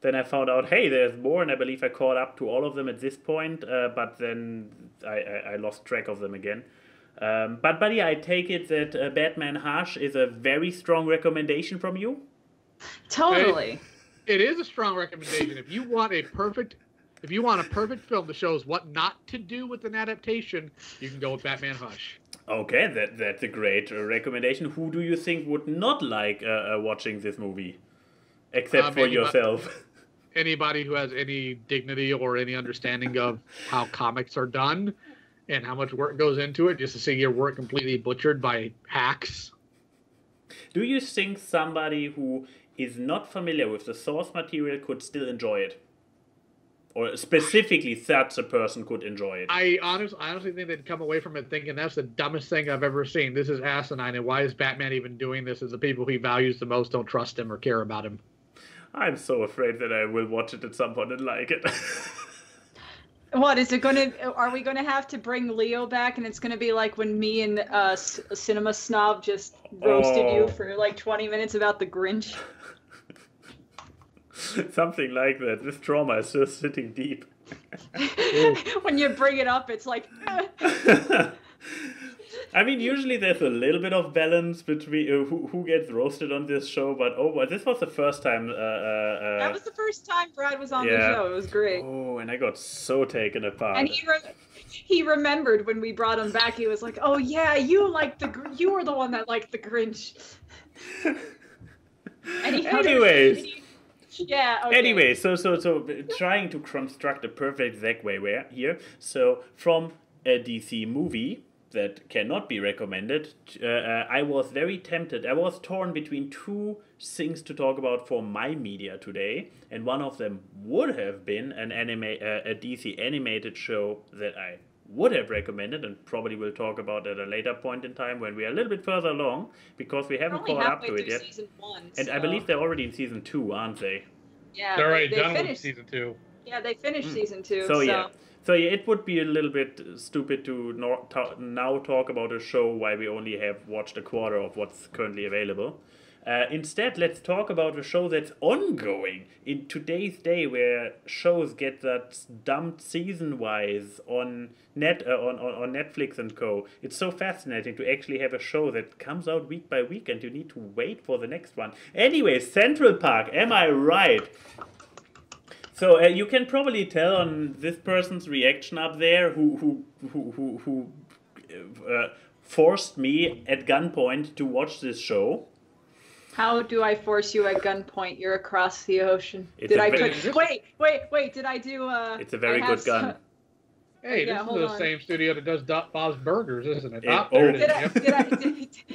Then I found out, hey, there's more, and I believe I caught up to all of them at this point, but then I lost track of them again. But yeah, I take it that Batman Hush is a very strong recommendation from you? Totally. It is a strong recommendation. If you want a perfect film that shows what not to do with an adaptation, you can go with Batman Hush. Okay, that's a great recommendation. Who do you think would not like watching this movie, except for yourself? Anybody who has any dignity or any understanding of how comics are done and how much work goes into it, just to see your work completely butchered by hacks. Do you think somebody who is not familiar with the source material could still enjoy it? Or specifically such a person could enjoy it? I honestly think they'd come away from it thinking that's the dumbest thing I've ever seen. This is asinine, and why is Batman even doing this? As the people he values the most don't trust him or care about him. I'm so afraid that I will watch it at some point and like it. What is it gonna? Are we gonna have to bring Leo back, and it's gonna be like when me and Cinema Snob just roasted you for like 20 minutes about the Grinch? Something like that. This trauma is just sitting deep. When you bring it up, it's like. I mean, usually there's a little bit of balance between who gets roasted on this show, but this was the first time. That was the first time Brad was on the show. It was great. Oh, and I got so taken apart. And he remembered when we brought him back. He was like, "Oh yeah, you were the one that liked the Grinch." And anyways. Yeah. Okay. Anyway, so trying to construct a perfect segue here. So from a DC movie that cannot be recommended, I was very tempted. I was torn between two things to talk about for my media today, and one of them would have been a DC animated show that I would have recommended, and probably will talk about at a later point in time when we are a little bit further along, because we haven't caught up to it yet. Season 1, and I believe they're already in season 2, aren't they? Yeah, they're already done finished with season 2. Yeah, they finished season 2. So yeah, it would be a little bit stupid to now talk about a show while we only have watched a quarter of what's currently available. Instead, let's talk about a show that's ongoing in today's day, where shows get that dumped season-wise on Netflix and co. It's so fascinating to actually have a show that comes out week by week, and you need to wait for the next one. Anyway, Central Park, am I right? So you can probably tell on this person's reaction up there, who forced me at gunpoint to watch this show. How do I force you at gunpoint? You're across the ocean. Wait, did I do It's a very good gun. Hey, this is the same studio that does Bob's Burgers, isn't it?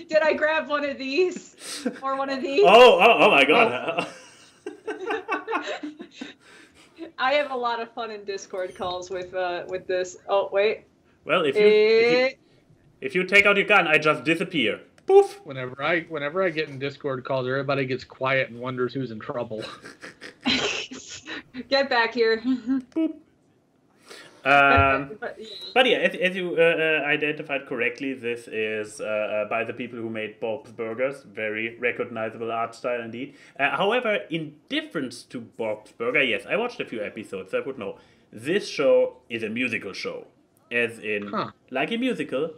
Did I grab one of these? Or one of these? Oh my god. I have a lot of fun in Discord calls with this. Oh wait. Well, if you take out your gun, I just disappear. Poof. Whenever I get in Discord calls, everybody gets quiet and wonders who's in trouble. Get back here. Boop. But yeah, as you identified correctly, this is by the people who made Bob's Burgers. Very recognizable art style indeed. However, in difference to Bob's Burger, yes, I watched a few episodes, I would know. This show is a musical show. As in, like a musical,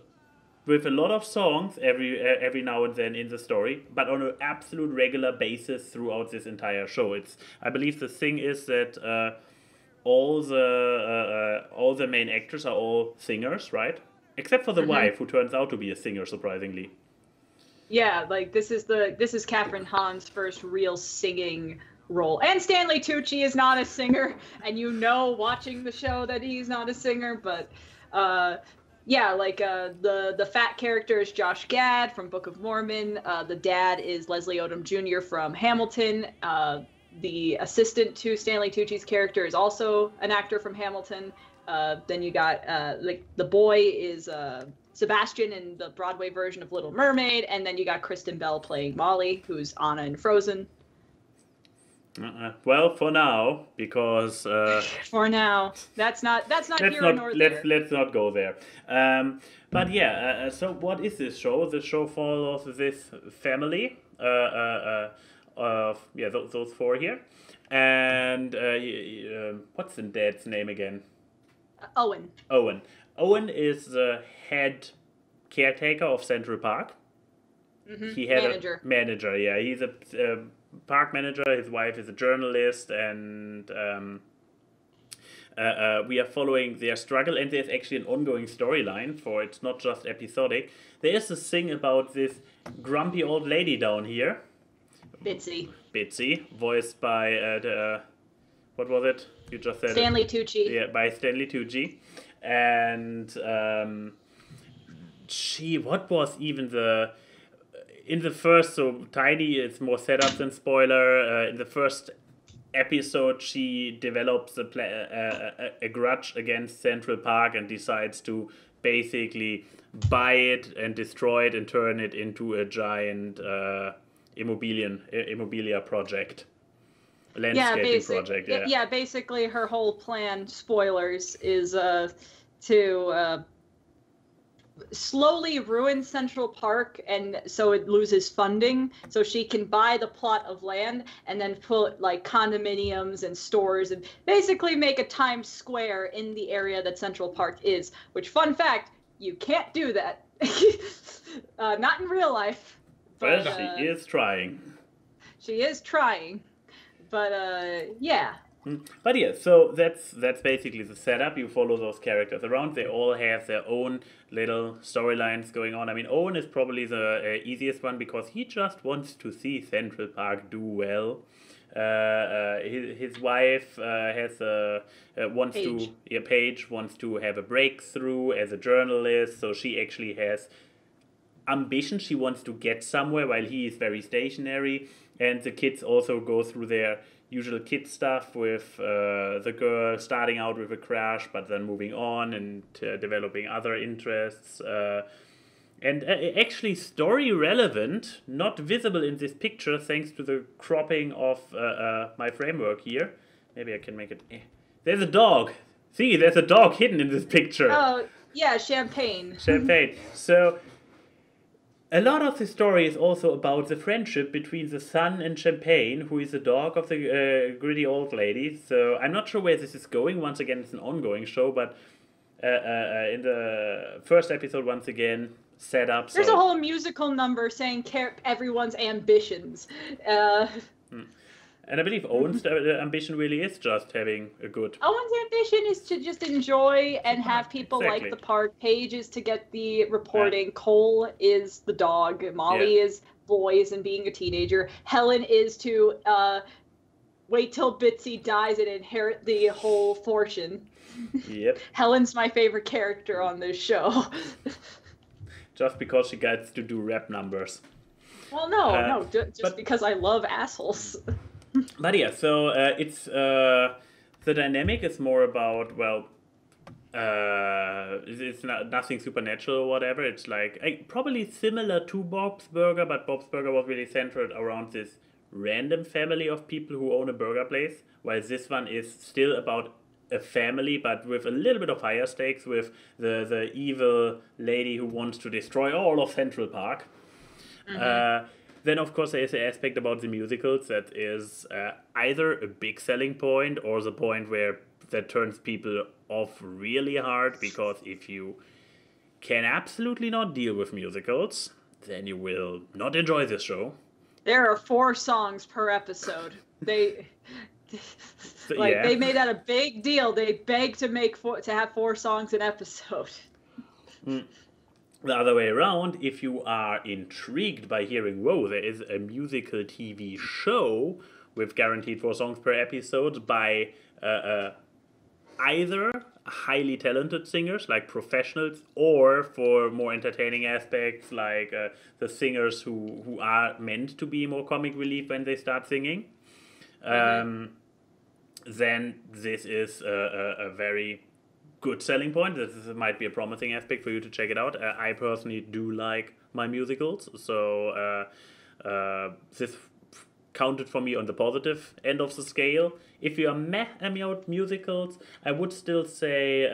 with a lot of songs every now and then in the story, but on an absolute regular basis throughout this entire show. I believe the thing is that all the main actors are all singers, right? Except for the wife, who turns out to be a singer, surprisingly. Yeah, like this is Catherine Hahn's first real singing role, and Stanley Tucci is not a singer, and watching the show that he's not a singer, but. Yeah, like the fat character is Josh Gad from Book of Mormon. The dad is Leslie Odom Jr. from Hamilton. The assistant to Stanley Tucci's character is also an actor from Hamilton. Then you got the boy is Sebastian in the Broadway version of Little Mermaid, and then you got Kristen Bell playing Molly, who's Anna in Frozen. Well, for now, because for now, that's not here nor there. Let's not go there. But yeah, so what is this show? The show follows this family of those four here, and what's the dad's name again? Owen. Owen he had Manager. a manager. Yeah, he's a park manager. His wife is a journalist, and we are following their struggle. And there's actually an ongoing storyline for it's not just episodic. There is this thing about this grumpy old lady down here, Bitsy, voiced by what was it? You just said Stanley Tucci. Yeah, by Stanley Tucci, and what was even in the first, so tiny, it's more setup than spoiler. In the first episode, she develops a grudge against Central Park and decides to basically buy it and destroy it and turn it into a giant immobilia project. Landscaping project. Yeah, basically her whole plan, spoilers, is to slowly ruin Central Park, and so it loses funding, so she can buy the plot of land and then put like condominiums and stores and basically make a Times Square in the area that Central Park is, which, fun fact, you can't do that. Not in real life. But she is trying. She is trying. But yeah. But yeah, so that's basically the setup. You follow those characters around. They all have their own little storylines going on. I mean, Owen is probably the easiest one because he just wants to see Central Park do well. His wife Paige wants to have a breakthrough as a journalist, so she actually has ambition. She wants to get somewhere while he is very stationary. And the kids also go through their usual kid stuff with the girl starting out with a crush, but then moving on and developing other interests. And actually story relevant, not visible in this picture thanks to the cropping of my framework here. Maybe I can make it... There's a dog! See, there's a dog hidden in this picture. Oh, yeah, Champagne. So... a lot of the story is also about the friendship between the son and Champagne, who is the dog of the gritty old lady. So I'm not sure where this is going. Once again, it's an ongoing show, but in the first episode, once again, set up. There's a whole musical number saying everyone's ambitions. And I believe Owen's ambition really is just having a good... Owen's ambition is to just enjoy and have people like the park. Paige is to get the reporting. Yeah. Cole is the dog. Molly is boys and being a teenager. Helen is to wait till Bitsy dies and inherit the whole fortune. Yep. Helen's my favorite character on this show. Just because she gets to do rap numbers. Well, just because I love assholes. But yeah, so it's the dynamic is more about, well, it's nothing supernatural or whatever. It's like probably similar to Bob's Burger, but Bob's Burger was really centered around this random family of people who own a burger place, while this one is still about a family, but with a little bit of higher stakes, with the evil lady who wants to destroy all of Central Park. Mm-hmm. Then, of course, there is an aspect about the musicals that is either a big selling point or the point that turns people off really hard, because if you can absolutely not deal with musicals, then you will not enjoy this show. There are 4 songs per episode. They made that a big deal. They begged to have 4 songs an episode. The other way around, if you are intrigued by hearing, whoa, there is a musical TV show with guaranteed 4 songs per episode by either highly talented singers, like professionals, or for more entertaining aspects, like the singers who are meant to be more comic relief when they start singing, then this is a very good selling point. This might be a promising aspect for you to check it out. I personally do like my musicals, so this counted for me on the positive end of the scale. If you are meh about musicals, I would still say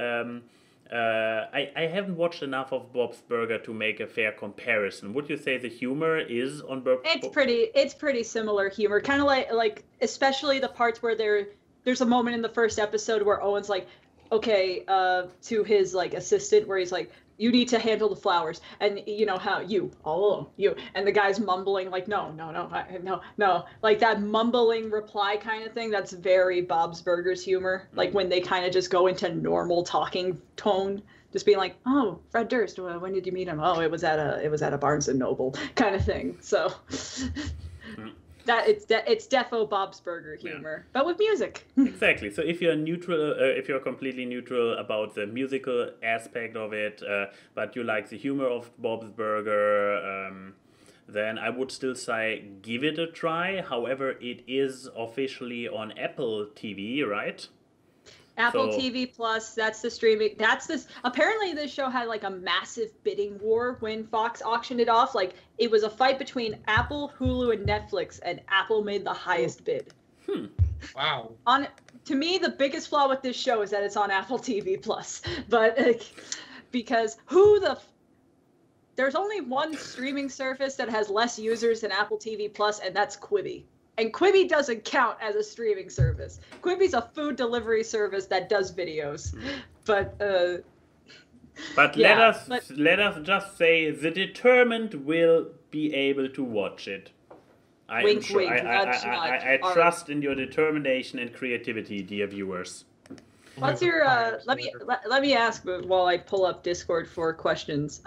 I haven't watched enough of Bob's Burger to make a fair comparison. Would you say the humor is on Bob's? It's pretty similar humor, kind of like especially the parts where there's a moment in the first episode where Owen's like, okay, to his like assistant, where he's like, You need to handle the flowers, and you know how you all alone, you, and the guy's mumbling like no, like that mumbling reply kind of thing. That's very Bob's Burgers humor, like when they kind of just go into normal talking tone, just being like, oh, Fred Durst, when did you meet him? Oh, it was at a Barnes and Noble kind of thing. So that it's defo Bob's Burger humor, but with music. Exactly. So if you're neutral, if you're completely neutral about the musical aspect of it, but you like the humor of Bob's Burger, then I would still say give it a try. However, it is officially on Apple TV, right? Apple TV Plus, that's the streaming. Apparently this show had like a massive bidding war when Fox auctioned it off. Like it was a fight between Apple, Hulu, and Netflix, and Apple made the highest bid. Wow. To me, the biggest flaw with this show is that it's on Apple TV Plus. But because there's only one streaming service that has less users than Apple TV Plus, and that's Quibi. And Quibi doesn't count as a streaming service. Quibi's a food delivery service that does videos. But let us just say the determined will be able to watch it. I trust in your determination and creativity, dear viewers. What's your let me ask while I pull up Discord for questions.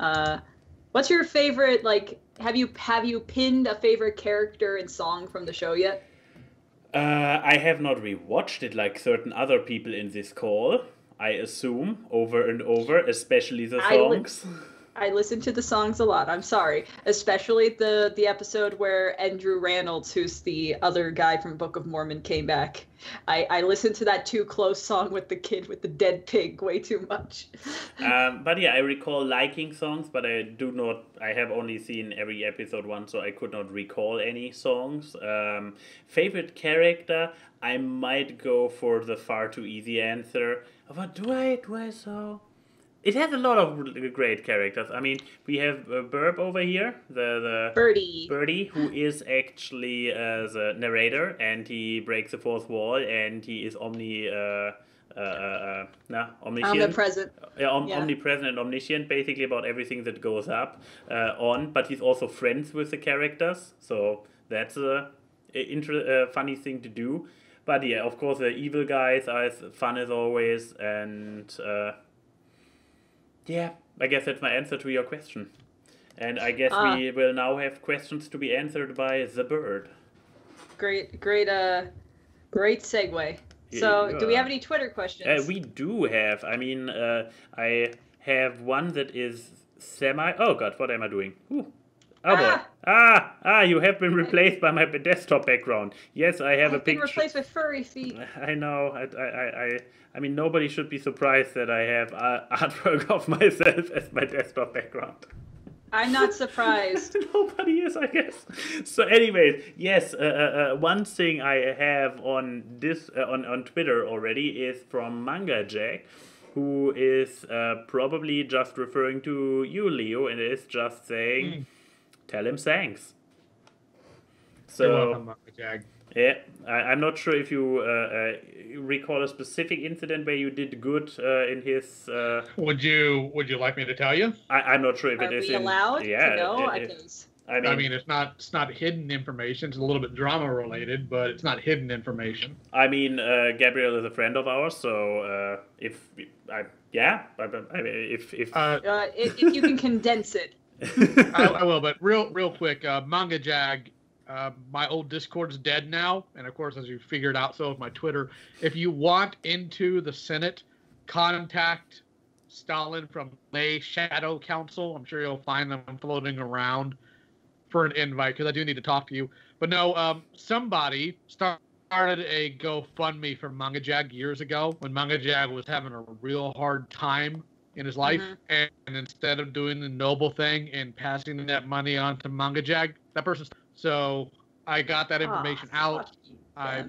What's your favorite, like, have you pinned a favorite character and song from the show yet? I have not rewatched it like certain other people in this call, I assume, over and over, especially the songs. I listen to the songs a lot. I'm sorry. Especially the episode where Andrew Reynolds, who's the other guy from Book of Mormon, came back. I listened to that Too Close song with the kid with the dead pig way too much. But yeah, I recall liking songs, but I have only seen every episode once, so I could not recall any songs. Favorite character, I might go for the far too easy answer. What do I so? It has a lot of great characters. I mean, we have Burb over here, the Birdie, who is actually the narrator, and he breaks the fourth wall, and he is omniscient. Omnipresent. Omnipresent and omniscient, basically about everything that goes up on. But he's also friends with the characters, so that's a funny thing to do. But yeah, of course, the evil guys are as fun as always, and. Yeah, I guess that's my answer to your question. And I guess we will now have questions to be answered by the bird. Great segue. So, do we have any Twitter questions? We do have. I mean, I have one that is oh God, what am I doing? Ooh. Oh boy. You have been replaced by my desktop background. Yes, I have a picture. Been replaced with furry feet. I know. I mean, nobody should be surprised that I have artwork of myself as my desktop background. I'm not surprised. Nobody is, I guess. So anyways, yes, one thing I have on this on Twitter already is from Manga Jack, who is probably just referring to you, Leo, and is just saying... Tell him thanks. So, you're welcome, Manga Jag. Yeah, I'm not sure if you recall a specific incident where you did good in his. Would you like me to tell you? I'm not sure if it is. Are we allowed to know? I mean, it's not hidden information. It's a little bit drama related, but it's not hidden information. I mean, Gabriel is a friend of ours, so if you can condense it. I will, but real quick, Manga Jag, my old Discord's dead now, and of course, as you figured out, so is my Twitter. If you want into the Senate, contact Stalin from Lay Shadow Council. I'm sure you'll find them floating around for an invite, because I do need to talk to you. But no, somebody started a GoFundMe for Manga Jag years ago when Manga Jag was having a real hard time in his life, and instead of doing the noble thing and passing that money on to Manga Jag, that person. So I got that information out. I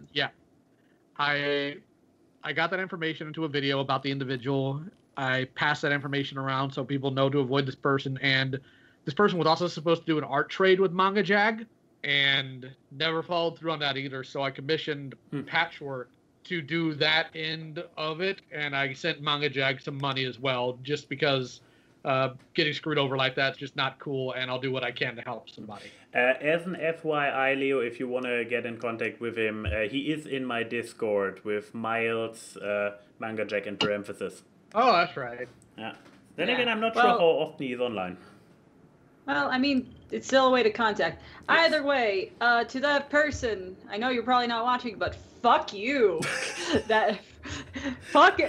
got that information into a video about the individual. I passed that information around so people know to avoid this person. And this person was also supposed to do an art trade with Manga Jag and never followed through on that either. So I commissioned Patchwork to do that end of it, and I sent Manga Jag some money as well, just because getting screwed over like that's just not cool, and I'll do what I can to help somebody. As an FYI, Leo, if you want to get in contact with him, he is in my Discord with Miles, Manga Jack, and Parenthesis. Oh, that's right. Yeah. Then again, I'm not sure how often he's online. Well, I mean, it's still a way to contact. Yes. Either way, to that person, I know you're probably not watching, but fuck you. Fuck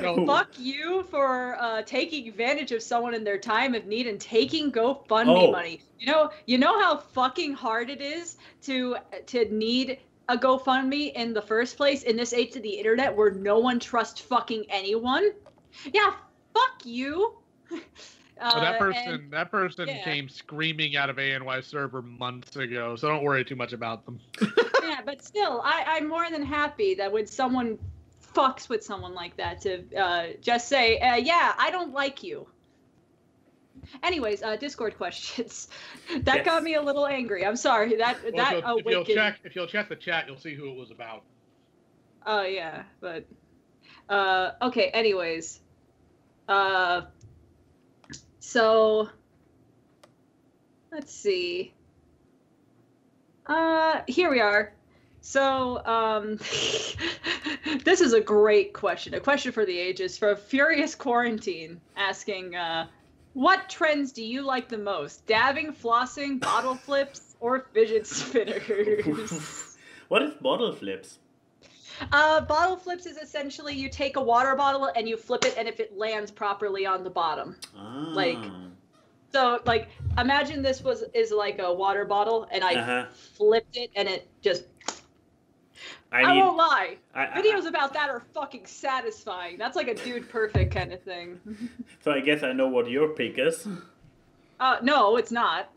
you for taking advantage of someone in their time of need and taking GoFundMe money. You know how fucking hard it is to need a GoFundMe in the first place in this age of the internet where no one trusts fucking anyone? Yeah, fuck you. That person came screaming out of ANY server months ago, so don't worry too much about them. Yeah, but still, I'm more than happy that when someone fucks with someone like that to just say, yeah, I don't like you. Anyways, Discord questions. That got me a little angry. I'm sorry. If you'll check the chat, you'll see who it was about. Oh yeah, but okay. Anyways, so let's see. Here we are. So, this is a great question. A question for the ages. For Furious Quarantine, asking, what trends do you like the most? Dabbing, flossing, bottle flips, or fidget spinners? What is bottle flips? Bottle flips is essentially you take a water bottle and you flip it, and if it lands properly on the bottom. So, imagine this is like a water bottle, and I flipped it, and it just... I won't lie. Videos about that are fucking satisfying. That's like a Dude Perfect kind of thing. So I guess I know what your pick is. No, it's not.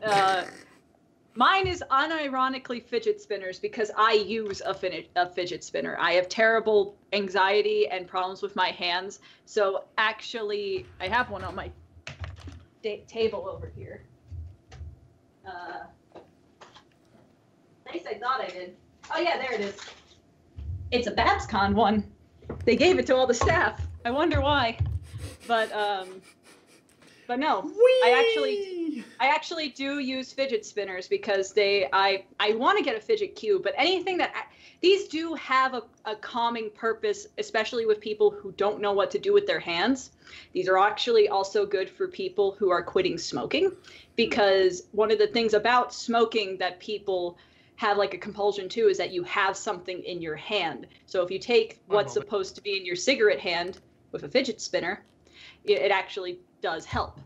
Mine is unironically fidget spinners because I use a fidget spinner. I have terrible anxiety and problems with my hands. So actually, I have one on my table over here. At least I thought I did. Oh yeah, there it is. It's a BabsCon one. They gave it to all the staff. I wonder why. But no. Whee! I actually do use fidget spinners because I want to get a fidget cube, but anything these do have a calming purpose, especially with people who don't know what to do with their hands. These are actually also good for people who are quitting smoking, because one of the things about smoking that people have like a compulsion to is that you have something in your hand. So if you take what's supposed to be in your cigarette hand with a fidget spinner, it actually does help.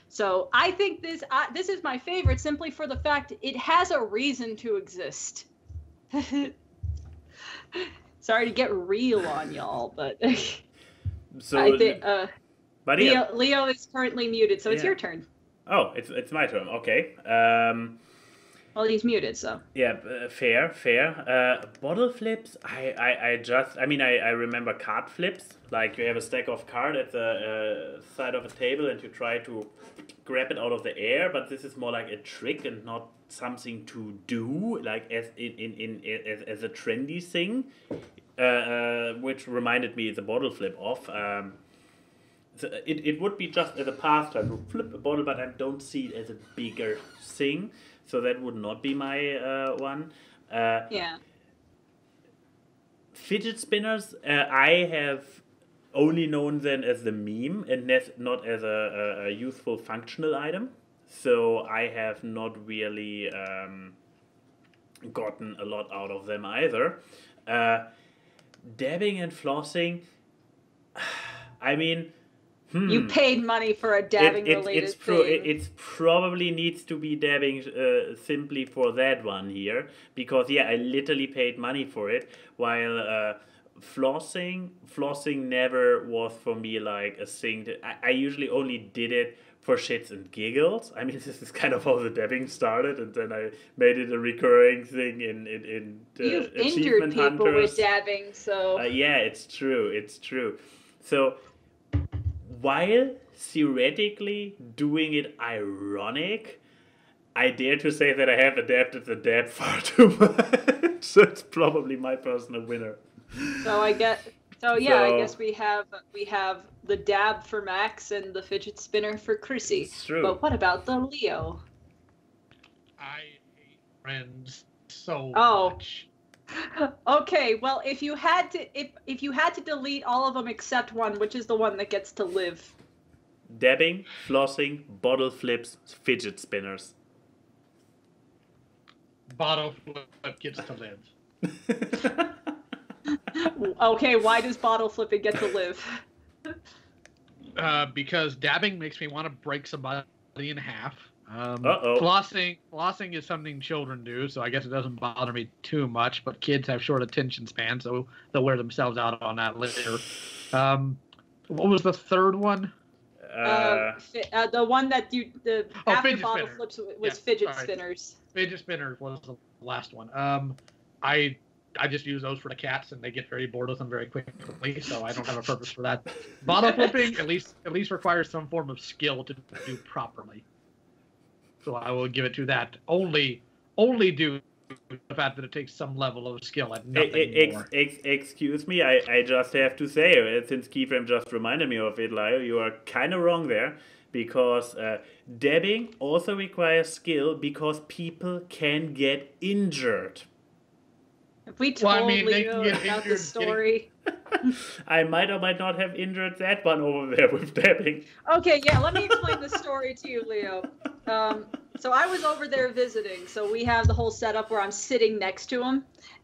So I think this is my favorite simply for the fact it has a reason to exist. Sorry to get real on y'all, but so I think Leo is currently muted, so it's your turn. Oh, it's my turn. Okay. Well, he's muted, so. Yeah, fair. Bottle flips, I remember card flips. Like you have a stack of cards at the side of a table and you try to grab it out of the air, but this is more like a trick and not something to do, like as as a trendy thing, which reminded me the bottle flip off. So it would be just as a pastime to flip a bottle, but I don't see it as a bigger thing. So that would not be my one. Fidget spinners, I have only known them as the meme and not as a useful functional item. So I have not really gotten a lot out of them either. Dabbing and flossing, I mean... You paid money for a dabbing related thing. It probably needs to be dabbing simply for that one here, because I literally paid money for it, while flossing never was for me like a thing that I usually only did it for shits and giggles. I mean, this is kind of how the dabbing started, and then I made it a recurring thing in You've Achievement injured people Hunters. with dabbing, so yeah, it's true. So while theoretically doing it ironic, I dare to say that I have adapted the dab far too much. So it's probably my personal winner. So I So yeah, I guess we have the dab for Max and the fidget spinner for Chrissy. It's true. But what about the Leo? I hate friends so Oh. much. Okay, well, if you had to delete all of them except one, which is the one that gets to live? Dabbing, flossing, bottle flips, fidget spinners. Bottle flip gets to live. Okay, why does bottle flipping get to live? Because dabbing makes me want to break somebody in half. Uh-oh. Flossing is something children do, so I guess it doesn't bother me too much. But kids have short attention spans, so they'll wear themselves out on that later. What was the third one? The one that after fidget bottle spinner. flips was fidget sorry. spinners. Fidget spinners was the last one. I just use those for the cats, and they get very bored with them very quickly, so I don't have a purpose for that. Bottle flipping at least requires some form of skill to do properly. So I will give it to that. Only due to the fact that it takes some level of skill and nothing more. Excuse me, I just have to say, since Keyframe just reminded me of it, Lio, you are kind of wrong there, because dabbing also requires skill because people can get injured. If we told Leo get about the injured story. I might or might not have injured that one over there with dabbing. Okay, yeah, let me explain the story to you, Leo. So I was over there visiting, so we have the whole setup where I'm sitting next to him,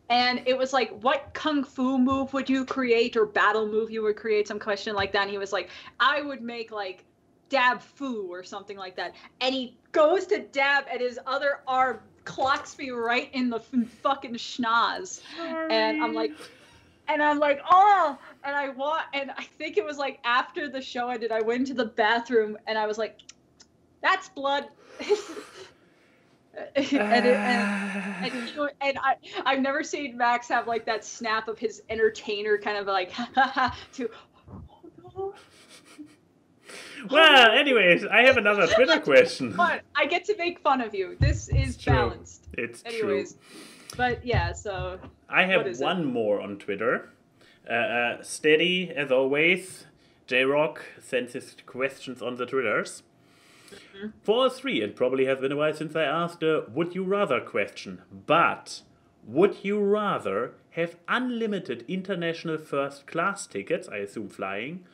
and it was like, what kung fu move would you create, or battle move you would create, some question like that, and he was like, I would make, like, dab foo, or something like that, and he goes to dab, and his other arm clocks me right in the fucking schnoz, and I'm like, oh, and I think it was like after the show ended, I went into the bathroom and I was like, that's blood. and I've never seen Max have like that snap of his entertainer kind of like to, oh no. Well, anyways, I have another Twitter question. But I get to make fun of you. This is balanced. It's anyways, true. But yeah, so I have one more on Twitter. Steady, as always, J-Rock sends his questions on the Twitters. Mm-hmm. 4-3, it probably has been a while since I asked a would you rather question. But would you rather have unlimited international first class tickets, I assume flying,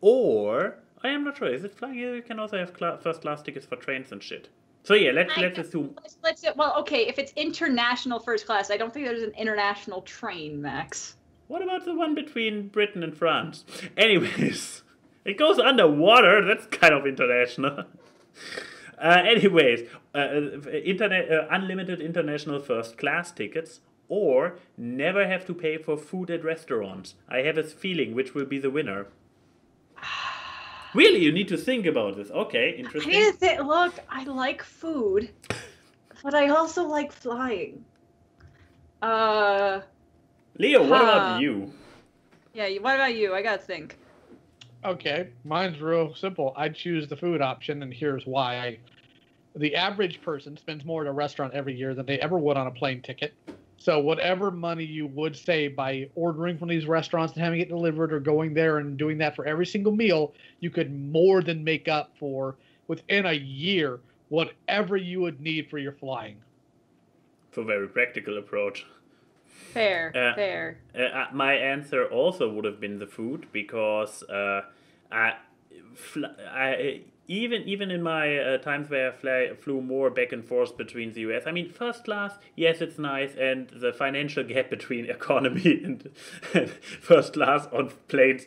or, I am not sure, is it flying? You can also have first class tickets for trains and shit. So yeah, let's assume. Well, okay, if it's international first class, I don't think there's an international train, Max. What about the one between Britain and France? Anyways, it goes underwater. That's kind of international. Anyways, unlimited international first class tickets, or never have to pay for food at restaurants. I have a feeling which will be the winner. Really, you need to think about this. Okay, interesting. I need to think, look, I like food, but I also like flying. Leo, what about you? Yeah, what about you? I gotta think. Okay, mine's real simple. I'd choose the food option, and here's why. The average person spends more at a restaurant every year than they ever would on a plane ticket. So whatever money you would save by ordering from these restaurants and having it delivered or going there and doing that for every single meal, you could more than make up for, within a year, whatever you would need for your flying. It's a very practical approach. Fair. My answer also would have been the food, because even in my times where I flew more back and forth between the US, I mean, first class, yes, it's nice, and the financial gap between economy and first class on planes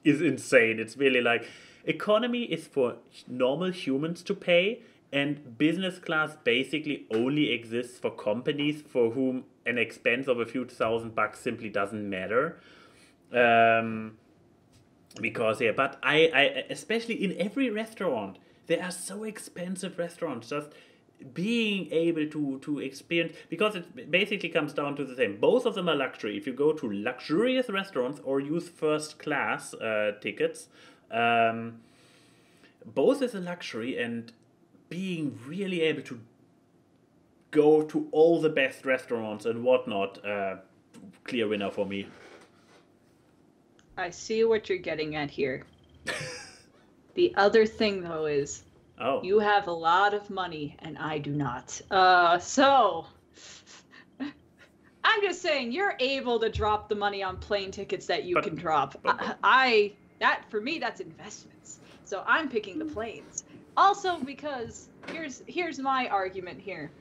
is insane. It's really like, economy is for normal humans to pay, and business class basically only exists for companies for whom an expense of a few $1,000 simply doesn't matter. Because yeah, but I especially in every restaurant, there are so expensive restaurants. Just being able to experience, because it basically comes down to the same. Both of them are luxury. If you go to luxurious restaurants or use first class tickets, both is a luxury, and being really able to go to all the best restaurants and whatnot, clear winner for me. I see what you're getting at here. The other thing, though, is you have a lot of money and I do not. So I'm just saying you're able to drop the money on plane tickets that you can drop. That for me, that's investments. So I'm picking the planes. Also, because here's my argument here.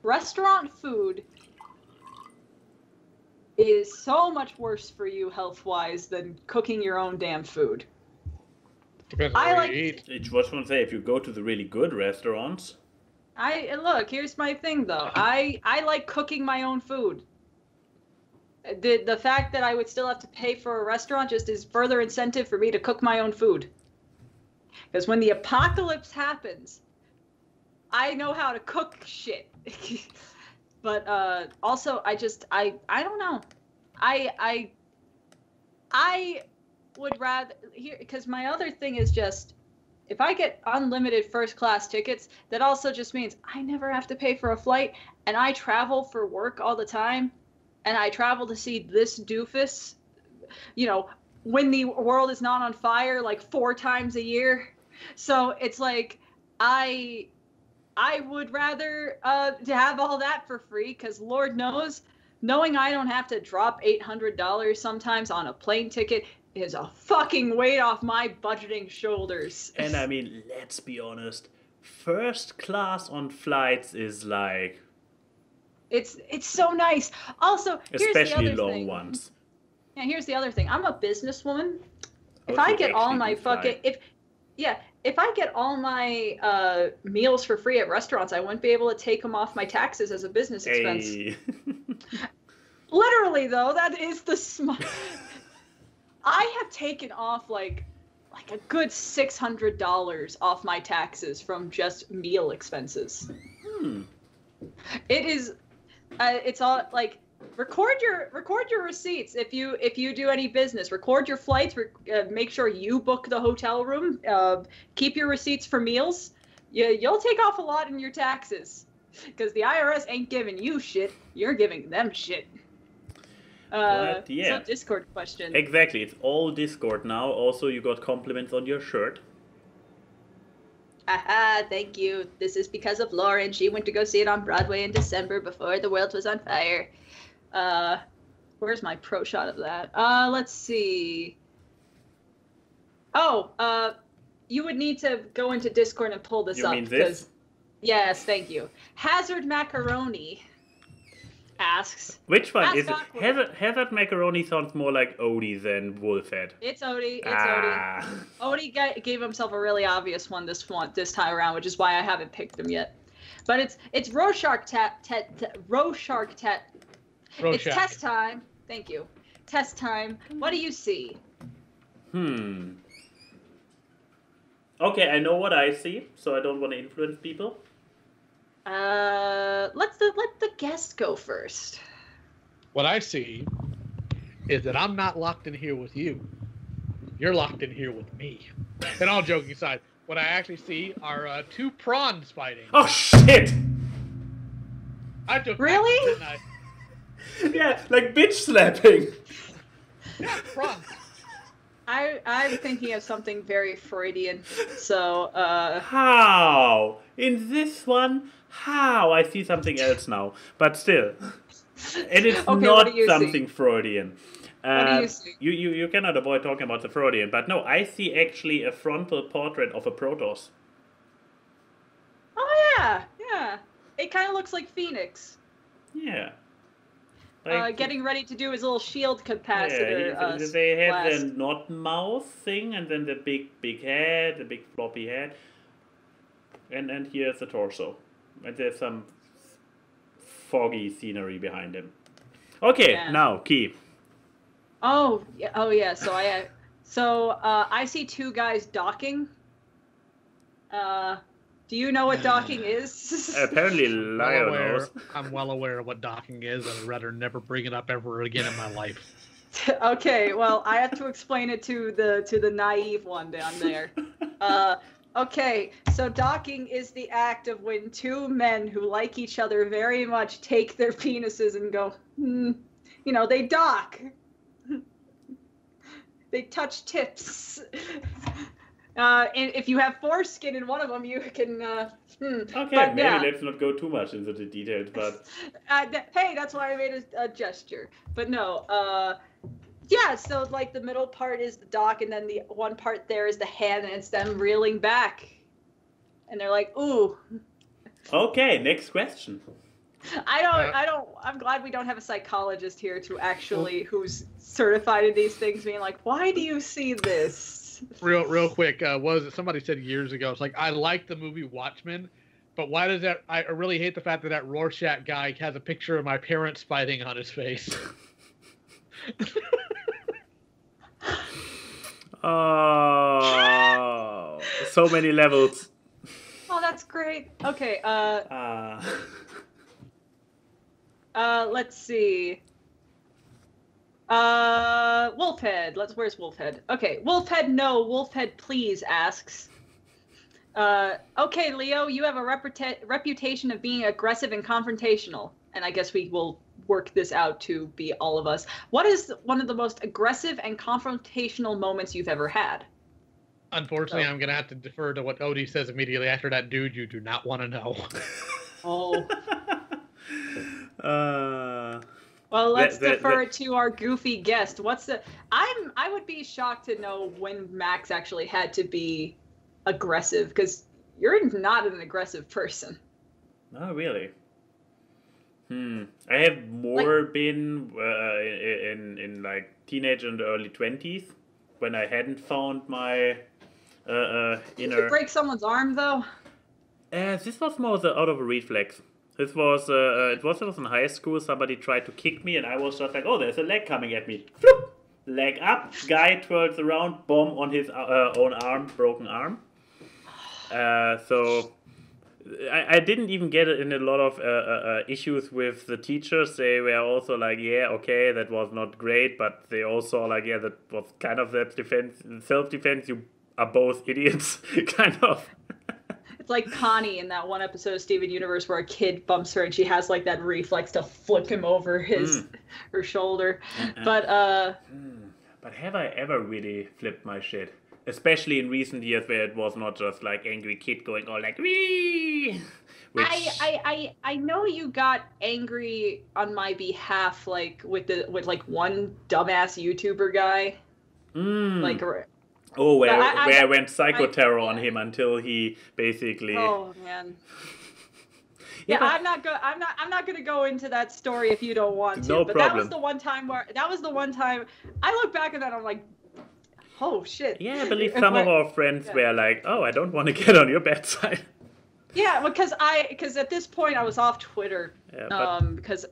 Restaurant food is so much worse for you health-wise than cooking your own damn food. Depends on what you eat. It's what I want to say. If you go to the really good restaurants. Look, here's my thing though. I like cooking my own food. The fact that I would still have to pay for a restaurant just is further incentive for me to cook my own food. Because when the apocalypse happens, I know how to cook shit. But also, I don't know. I would rather here because my other thing is just if I get unlimited first class tickets, that also just means I never have to pay for a flight, and I travel for work all the time, and I travel to see this doofus, when the world is not on fire like 4 times a year. So it's like I would rather to have all that for free, because Lord knows, knowing I don't have to drop $800 sometimes on a plane ticket is a fucking weight off my budgeting shoulders. And I mean, let's be honest, first class on flights is like... It's so nice. Also, especially long ones. Yeah, here's the other thing. I'm a businesswoman. If I get all my fucking... If I get all my meals for free at restaurants, I wouldn't be able to take them off my taxes as a business expense. Hey. Literally, though, that is the smart. I have taken off like a good $600 off my taxes from just meal expenses. It is, it's all like record your receipts if you do any business. Record your flights. Make sure you book the hotel room. Keep your receipts for meals. You'll take off a lot in your taxes, because the IRS ain't giving you shit. You're giving them shit. But, yeah. It's a Discord question. Exactly, it's all Discord now. Also, you got compliments on your shirt. Haha, thank you. This is because of Lauren. She went to go see it on Broadway in December before the world was on fire. Where's my pro shot of that? Let's see. Oh, you would need to go into Discord and pull this up. You mean this? Yes, thank you. Hazard Macaroni asks. Which one is it? Hazard Macaroni sounds more like Odie than Wolfhead. It's Odie. Odie. Odie gave himself a really obvious one this time around, which is why I haven't picked him yet. But it's Rorschach Rorschach. It's test time. Thank you. Test time. What do you see? Okay, I know what I see, so I don't want to influence people. Let the guest go first. What I see is that I'm not locked in here with you. You're locked in here with me. And all joking aside, what I actually see are 2 prawns fighting. Oh shit! I took really? that, Yeah, like bitch slapping. Yeah, prawns. I'm thinking of something very Freudian. So How? In this one? How? I see something else now. But still. It is okay, not something Freudian. What do you see? You cannot avoid talking about the Freudian, but no, I see actually a frontal portrait of a Protoss. Oh yeah. It kind of looks like Phoenix. Yeah. Getting ready to do his little shield capacitor. Yeah, they have the not mouth thing, and then the big head, the big floppy head, and here's the torso, and there's some foggy scenery behind him. Okay, now Key. Oh yeah. So I see 2 guys docking. Do you know what docking is? Apparently, Lio knows. I'm well aware of what docking is, and I'd rather never bring it up ever again in my life. Okay, well, I have to explain it to the naive one down there. Okay, so docking is the act of when 2 men who like each other very much take their penises and go, You know, they dock. They touch tips. And if you have foreskin in one of them, you can. Okay, but, maybe yeah. let's not go too much into the details, but Hey, that's why I made a gesture. But no, yeah. So like the middle part is the dock, and then the one part there is the hand, and it's them reeling back, and they're like, "Ooh." okay, next question. I'm glad we don't have a psychologist here to actually who's certified in these things, being like, why do you see this? Real quick, was it somebody said years ago? It's like, I like the movie Watchmen, but why does that? I really hate the fact that Rorschach guy has a picture of my parents fighting on his face. Oh, so many levels. Oh, that's great. Okay. Let's see. Wolfhead. Where's Wolfhead? Okay, Wolfhead. No, Wolfhead. Please asks. Okay, Leo, you have a reputation of being aggressive and confrontational, and I guess we will work this out to be all of us. What is one of the most aggressive and confrontational moments you've ever had? Unfortunately, I'm gonna have to defer to what Odie says immediately after that. Dude, you do not want to know. Oh. Well, let's defer it to our goofy guest. I would be shocked to know when Max actually had to be aggressive, because you're not an aggressive person. Oh, really? I have more been in like teenage and early 20s when I hadn't found my inner. Did you break someone's arm though? This was more out of a reflex. This was it was in high school. Somebody tried to kick me, and I was just like, "Oh, there's a leg coming at me." Floop! Leg up. Guy twirls around. Bomb on his own arm. Broken arm. So I didn't even get in a lot of issues with the teachers. They were also like, "Yeah, okay, that was not great," but they also like, "Yeah, that was kind of self-defense. You are both idiots," kind of. It's like Connie in that one episode of Steven Universe where a kid bumps her and she has like that reflex to flip him over her shoulder. But have I ever really flipped my shit? Especially in recent years where it was not just like angry kid going all like wee. I know you got angry on my behalf, like with one dumbass YouTuber guy. Like. Oh, where I went psychoterror on him until he basically. Oh man. Yeah, I'm not gonna go into that story if you don't want to. No but problem. That was the one time I look back at that and I'm like, oh shit. Yeah, I believe some of our friends were like, oh, I don't want to get on your bad side. Yeah, because at this point I was off Twitter, because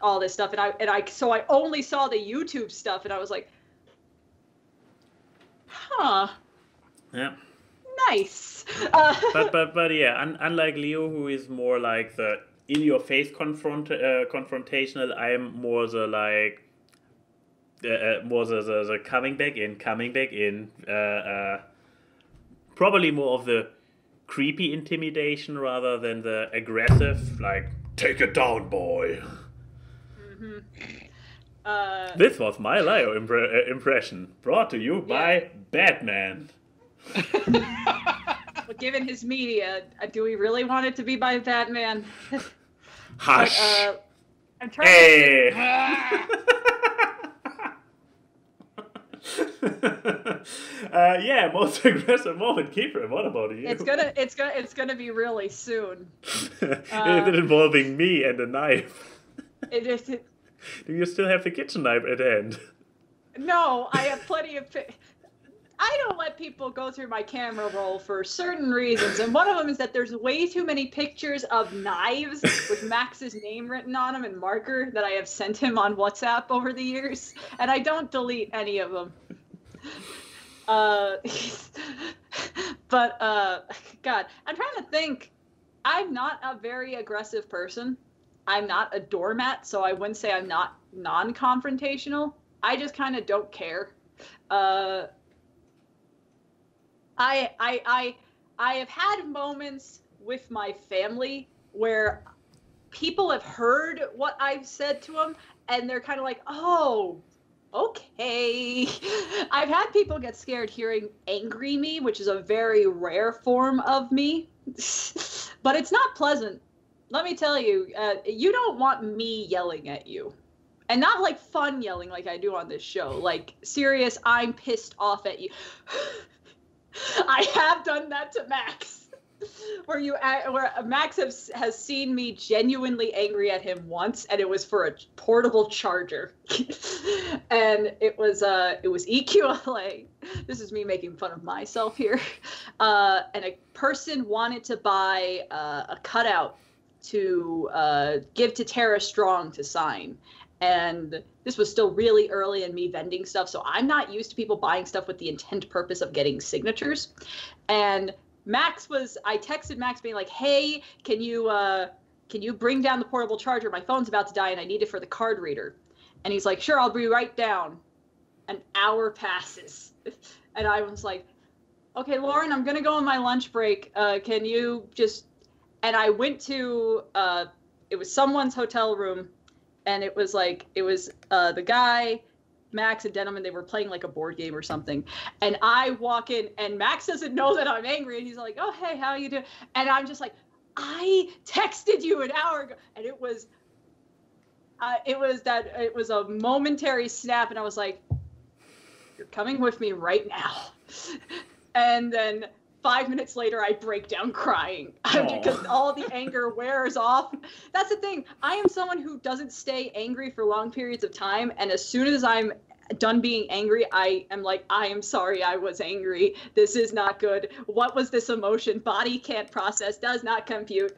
all this stuff, and I only saw the YouTube stuff, and I was like, huh. Yeah. Nice. But yeah, unlike Leo, who is more like the in-your-face confrontational, I'm more the like the coming back in. Probably more of the creepy intimidation rather than the aggressive, like, take it down, boy. Mm-hmm. This was my Lio impression, brought to you by Batman. Well, given his media, do we really want it to be by Batman? Hush. But, I'm trying hey. Yeah, most aggressive moment, Keyframe. What about you? It's gonna be really soon. Is it involving me and a knife? It is. Do you still have the kitchen knife at hand? No, I have plenty of. I don't let people go through my camera roll for certain reasons, and one of them is that there's way too many pictures of knives with Max's name written on them in marker that I have sent him on WhatsApp over the years, and I don't delete any of them. But God, I'm trying to think. I'm not a very aggressive person. I'm not a doormat, so I wouldn't say I'm not non-confrontational. I just kind of don't care. I have had moments with my family where people have heard what I've said to them, and they're kind of like, oh, okay. I've had people get scared hearing angry me, which is a very rare form of me, but it's not pleasant. Let me tell you, you don't want me yelling at you. And not like fun yelling like I do on this show. Like, serious, I'm pissed off at you. I have done that to Max. Where Max has seen me genuinely angry at him once, and it was for a portable charger. And it was EQLA. This is me making fun of myself here. And a person wanted to buy a cutout to give to Tara Strong to sign. And this was still really early in me vending stuff, so I'm not used to people buying stuff with the intent purpose of getting signatures. And I texted Max being like, hey, can you bring down the portable charger? My phone's about to die and I need it for the card reader. And he's like, sure, I'll be right down. An hour passes. And I was like, okay, Lauren, I'm going to go on my lunch break. Can you just, and I went to, it was someone's hotel room, and it was the guy, Max and Denim, and they were playing like a board game or something. And I walk in, and Max doesn't know that I'm angry, and he's like, oh, hey, how you doing? And I'm just like, I texted you an hour ago. And it was a momentary snap, and I was like, you're coming with me right now. And then 5 minutes later, I break down crying because all the anger wears off. That's the thing. I am someone who doesn't stay angry for long periods of time. And as soon as I'm done being angry, I am like, I am sorry I was angry. This is not good. What was this emotion? Body can't process, does not compute.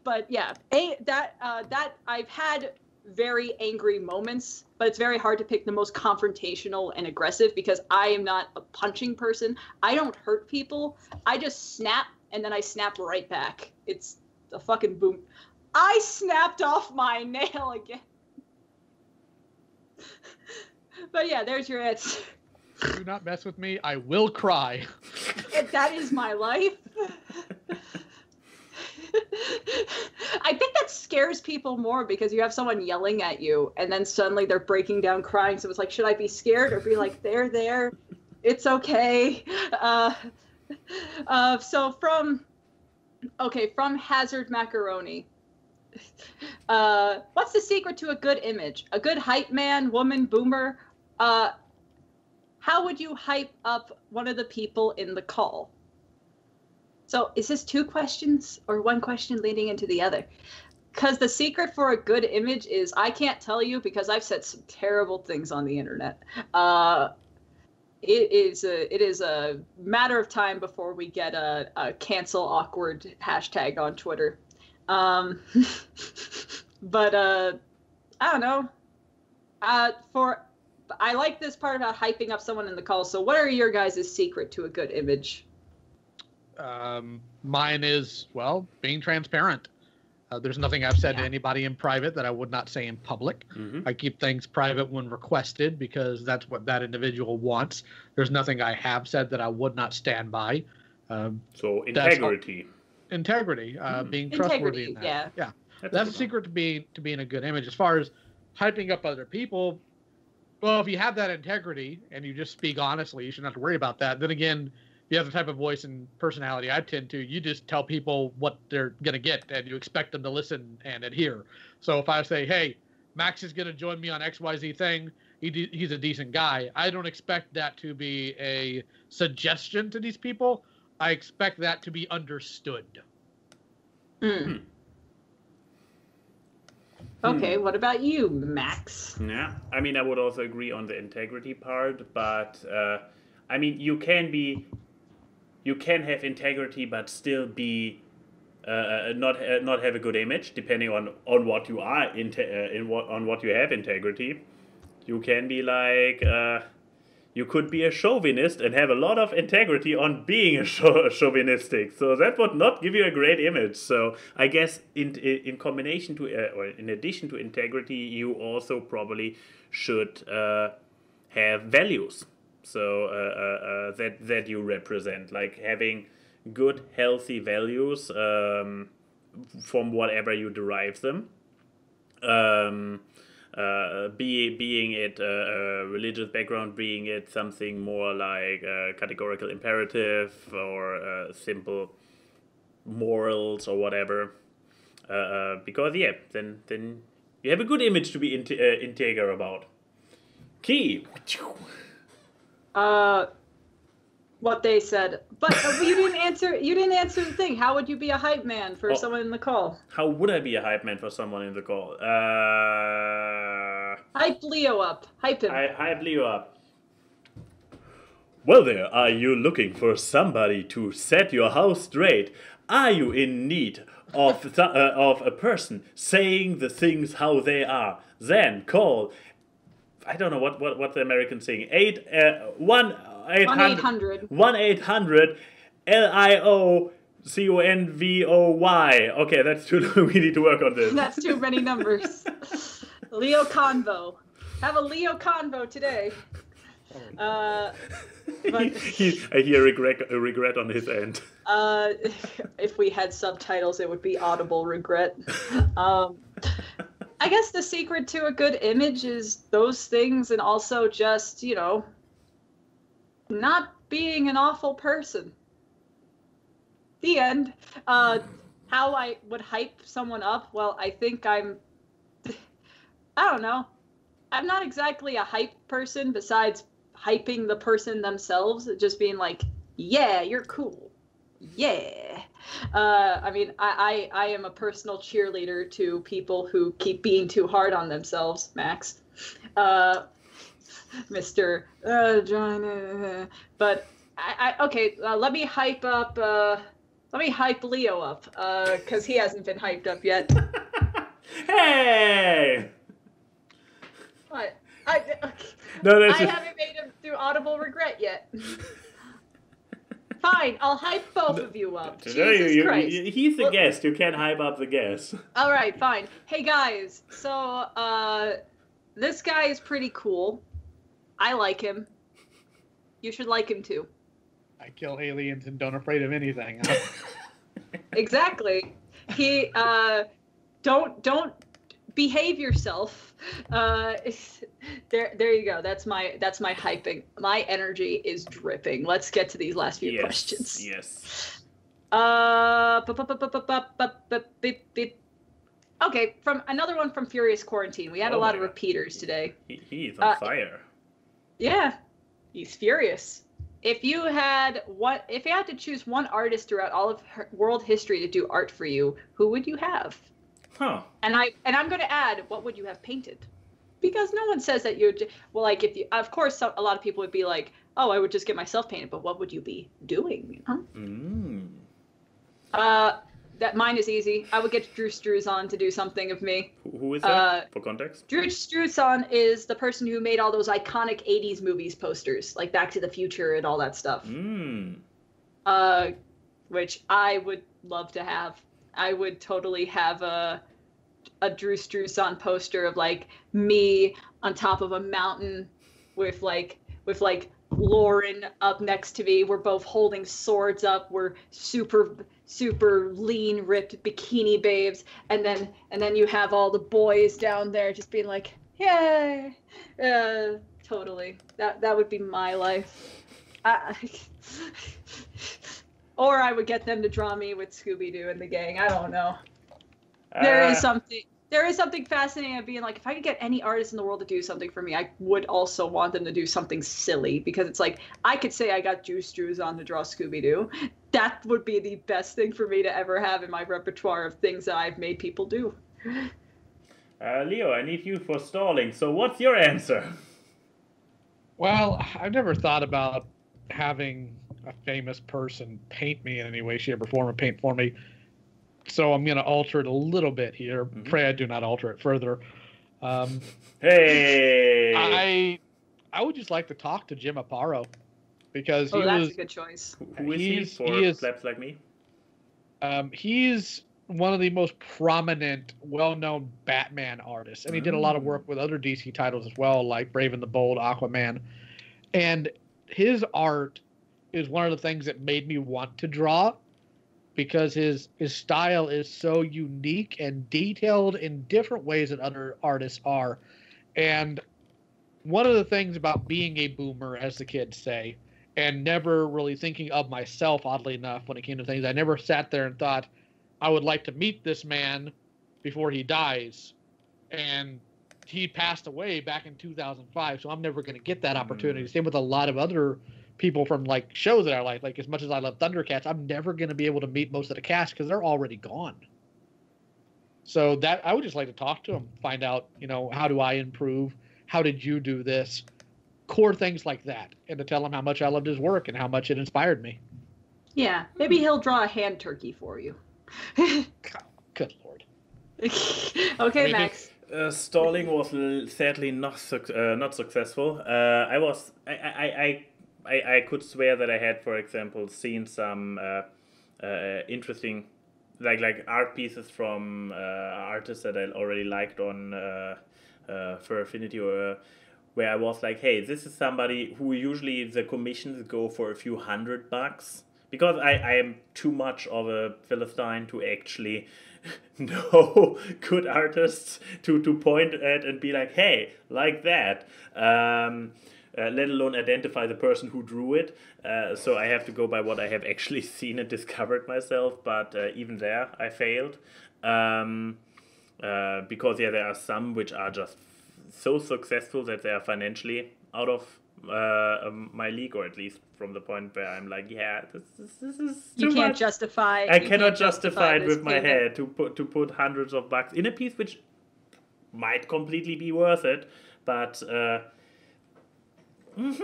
But yeah, that I've had very angry moments, but it's very hard to pick the most confrontational and aggressive because I am not a punching person. I don't hurt people. I just snap, and then I snap right back. It's a fucking boom. I snapped off my nail again. But yeah, there's your answer. Do not mess with me. I will cry. That is my life. I think that scares people more because you have someone yelling at you and then suddenly they're breaking down crying. So it's like, should I be scared or be like, there, it's okay. So from Hazard Macaroni. What's the secret to a good image? A good hype man, woman, boomer? How would you hype up one of the people in the call? So is this two questions or one question leading into the other? Because the secret for a good image is, I can't tell you because I've said some terrible things on the internet. It is a matter of time before we get a cancel awkward hashtag on Twitter. But I don't know. I like this part about hyping up someone in the call. So what are your guys' secret to a good image? Mine is, well, being transparent. There's nothing I've said to anybody in private that I would not say in public. Mm-hmm. I keep things private when requested because that's what that individual wants. There's nothing I have said that I would not stand by. So integrity. Integrity, being trustworthy. In that. Yeah. That's the secret to being a good image. As far as hyping up other people, well, if you have that integrity and you just speak honestly, you shouldn't have to worry about that. Then again, you have the type of voice and personality I tend to. You just tell people what they're going to get, and you expect them to listen and adhere. So if I say, hey, Max is going to join me on XYZ thing, he's a decent guy, I don't expect that to be a suggestion to these people. I expect that to be understood. Mm. Okay, what about you, Max? Yeah, I mean, I would also agree on the integrity part, but I mean, you can have integrity, but still be not have a good image, depending on what you are on what you have integrity. You can be like you could be a chauvinist and have a lot of integrity on being a chauvinistic. So that would not give you a great image. So I guess in combination to or in addition to integrity, you also probably should have values. So that you represent, like having good, healthy values from whatever you derive them. being it a religious background, being it something more like a categorical imperative or simple morals or whatever. Because yeah, then you have a good image to be integer about. Key. What they said, but you didn't answer. You didn't answer the thing. How would you be a hype man for someone in the call? How would I be a hype man for someone in the call? Hype Leo up. Hype him. Hype Leo up. Well there, are you looking for somebody to set your house straight? Are you in need of a person saying the things how they are? Then call. I don't know what the Americans saying. 1-800 LIO CONVOY. Okay, that's too long. We need to work on this. That's too many numbers. Lio Convo. Have a Lio Convo today. But I hear regret on his end. If we had subtitles, it would be audible regret. I guess the secret to a good image is those things, and also just, you know, not being an awful person. The end. How I would hype someone up? Well, I think I don't know. I'm not exactly a hype person besides hyping the person themselves, just being like, yeah, you're cool. Yeah. I mean, I am a personal cheerleader to people who keep being too hard on themselves, Max. Mr. John. But okay, let me hype up. Let me hype Leo up, because he hasn't been hyped up yet. Hey! What? No, I haven't made him through audible regret yet. Fine, I'll hype both of you up. Jesus Christ. He's the guest. You can't hype up the guest. All right, fine. Hey guys, so this guy is pretty cool. I like him. You should like him too. I kill aliens and don't afraid of anything. Huh? Exactly. He don't behave yourself. There you go. That's my hyping. My energy is dripping. Let's get to these last few questions. Yes. Okay, from another one from Furious Quarantine. We had a lot of repeaters today. He's on fire. Yeah, he's furious. If you had to choose one artist throughout all of world history to do art for you, who would you have? Huh. And I'm going to add, what would you have painted? Because no one says that like, if you, of course, a lot of people would be like, oh, I would just get myself painted, but what would you be doing? You know? That mine is easy. I would get Drew Struzan to do something of me. Who is that, for context? Drew Struzan is the person who made all those iconic 80s movies posters, like Back to the Future and all that stuff. Which I would love to have. I would totally have a Drew Struzan poster of like me on top of a mountain with Lauren up next to me. We're both holding swords up. We're super lean, ripped bikini babes, and then you have all the boys down there just being like, yay. Totally. That would be my life. Or I would get them to draw me with Scooby-Doo and the gang. I don't know. There is something fascinating of being like, if I could get any artist in the world to do something for me, I would also want them to do something silly, because it's like, I could say I got Drew Struzan to draw Scooby-Doo. That would be the best thing for me to ever have in my repertoire of things that I've made people do. Leo, I need you for stalling. So what's your answer? Well, I've never thought about having a famous person paint me in any way, shape, or form, or paint for me. So I'm going to alter it a little bit here. Pray I do not alter it further. Hey! I would just like to talk to Jim Aparo, because that's a good choice. Who is he for plebs like me? He's one of the most prominent, well-known Batman artists, and he did a lot of work with other DC titles as well, like Brave and the Bold, Aquaman. And his art is one of the things that made me want to draw, because his style is so unique and detailed in different ways than other artists are. And one of the things about being a boomer, as the kids say, and never really thinking of myself, oddly enough, when it came to things, I never sat there and thought, I would like to meet this man before he dies. And he passed away back in 2005, so I'm never going to get that opportunity. Same with a lot of other people from like shows that I like. Like, as much as I love Thundercats, I'm never going to be able to meet most of the cast because they're already gone. So that I would just like to talk to them, find out, you know, how do I improve? How did you do this? Core things like that, and to tell him how much I loved his work and how much it inspired me. Yeah, maybe he'll draw a hand turkey for you. Good Lord. Okay, Maybe. Max. Stalling was sadly not successful. I could swear that I had, for example, seen some interesting like art pieces from artists that I already liked on for Affinity, or where I was like, hey, this is somebody who usually the commissions go for a few $100, because I am too much of a Philistine to actually know good artists to point at and be like, hey, like that. Let alone identify the person who drew it. So I have to go by what I have actually seen and discovered myself. But even there, I failed. Because there are some which are just so successful that they are financially out of my league, or at least from the point where I'm like, yeah, this is too You can't much. justify. I cannot justify it this with my kingdom. head to put hundreds of bucks in a piece which might completely be worth it, but I've seen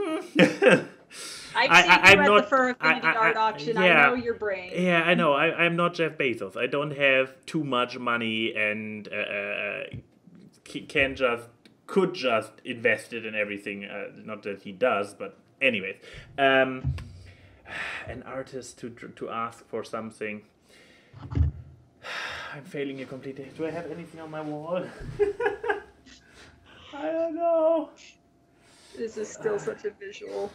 you at the Fur Affinity art auction. I know your brain. Yeah, I know. I'm not Jeff Bezos. I don't have too much money and could just invest it in everything. Not that he does, but anyways. An artist to ask for something. I'm failing you completely. Do I have anything on my wall? I don't know. This is still such a visual.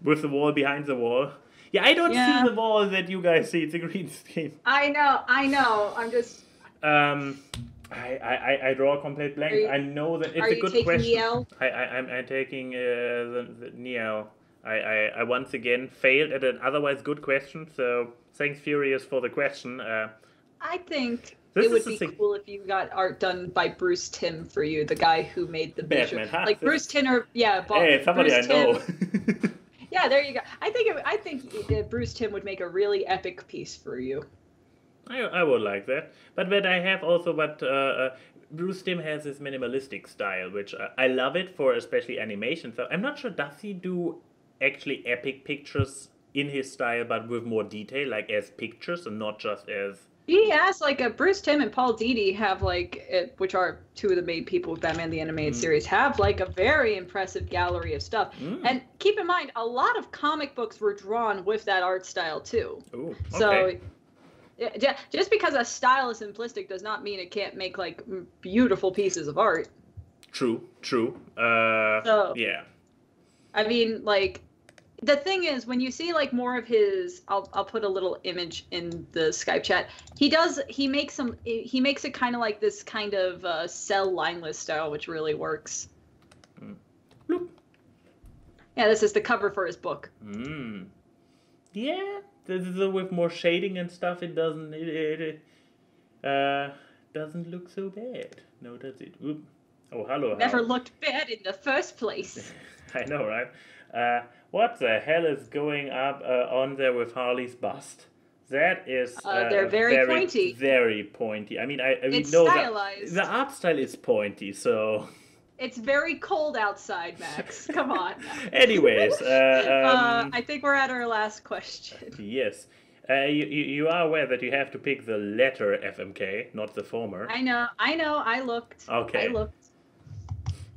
With the wall behind the wall. Yeah, I don't see the wall that you guys see. It's a green screen. I know. I'm just. I draw a complete blank. I know that it's a good question. Niel? I'm taking the Niel. I once again failed at an otherwise good question. So thanks, Furious, for the question. I think it would be cool if you got art done by Bruce Timm for you, the guy who made the Batman. Huh? Like Bruce Timm, Hey, somebody Bruce I know. Yeah, there you go. I think Bruce Timm would make a really epic piece for you. I would like that. But I have also Bruce Timm has this minimalistic style, which I love it for, especially animation. So I'm not sure, does he do actually epic pictures in his style, but with more detail, like as pictures and not just as... He has, Bruce Timm and Paul Dini have, which are two of the main people with Batman the Animated Series, have, a very impressive gallery of stuff. And keep in mind, a lot of comic books were drawn with that art style, too. Ooh, okay. So, just because a style is simplistic does not mean it can't make, beautiful pieces of art. True. Yeah. I mean, the thing is, when you see more of his, I'll put a little image in the Skype chat. He makes it kind of like this kind of cell lineless style, which really works. Bloop. Yeah, this is the cover for his book. Yeah, with more shading and stuff, it doesn't look so bad. No, does it? Oop. Oh, hello. Never looked bad in the first place. I know, right? What the hell is going up on there with Harley's bust? That is they're very pointy. Very pointy. I mean, it's know stylized. The art style is pointy, so... It's very cold outside, Max. Come on. Anyways. I think we're at our last question. Yes. You are aware that you have to pick the letter FMK, not the former. I know. I looked. Okay. I looked.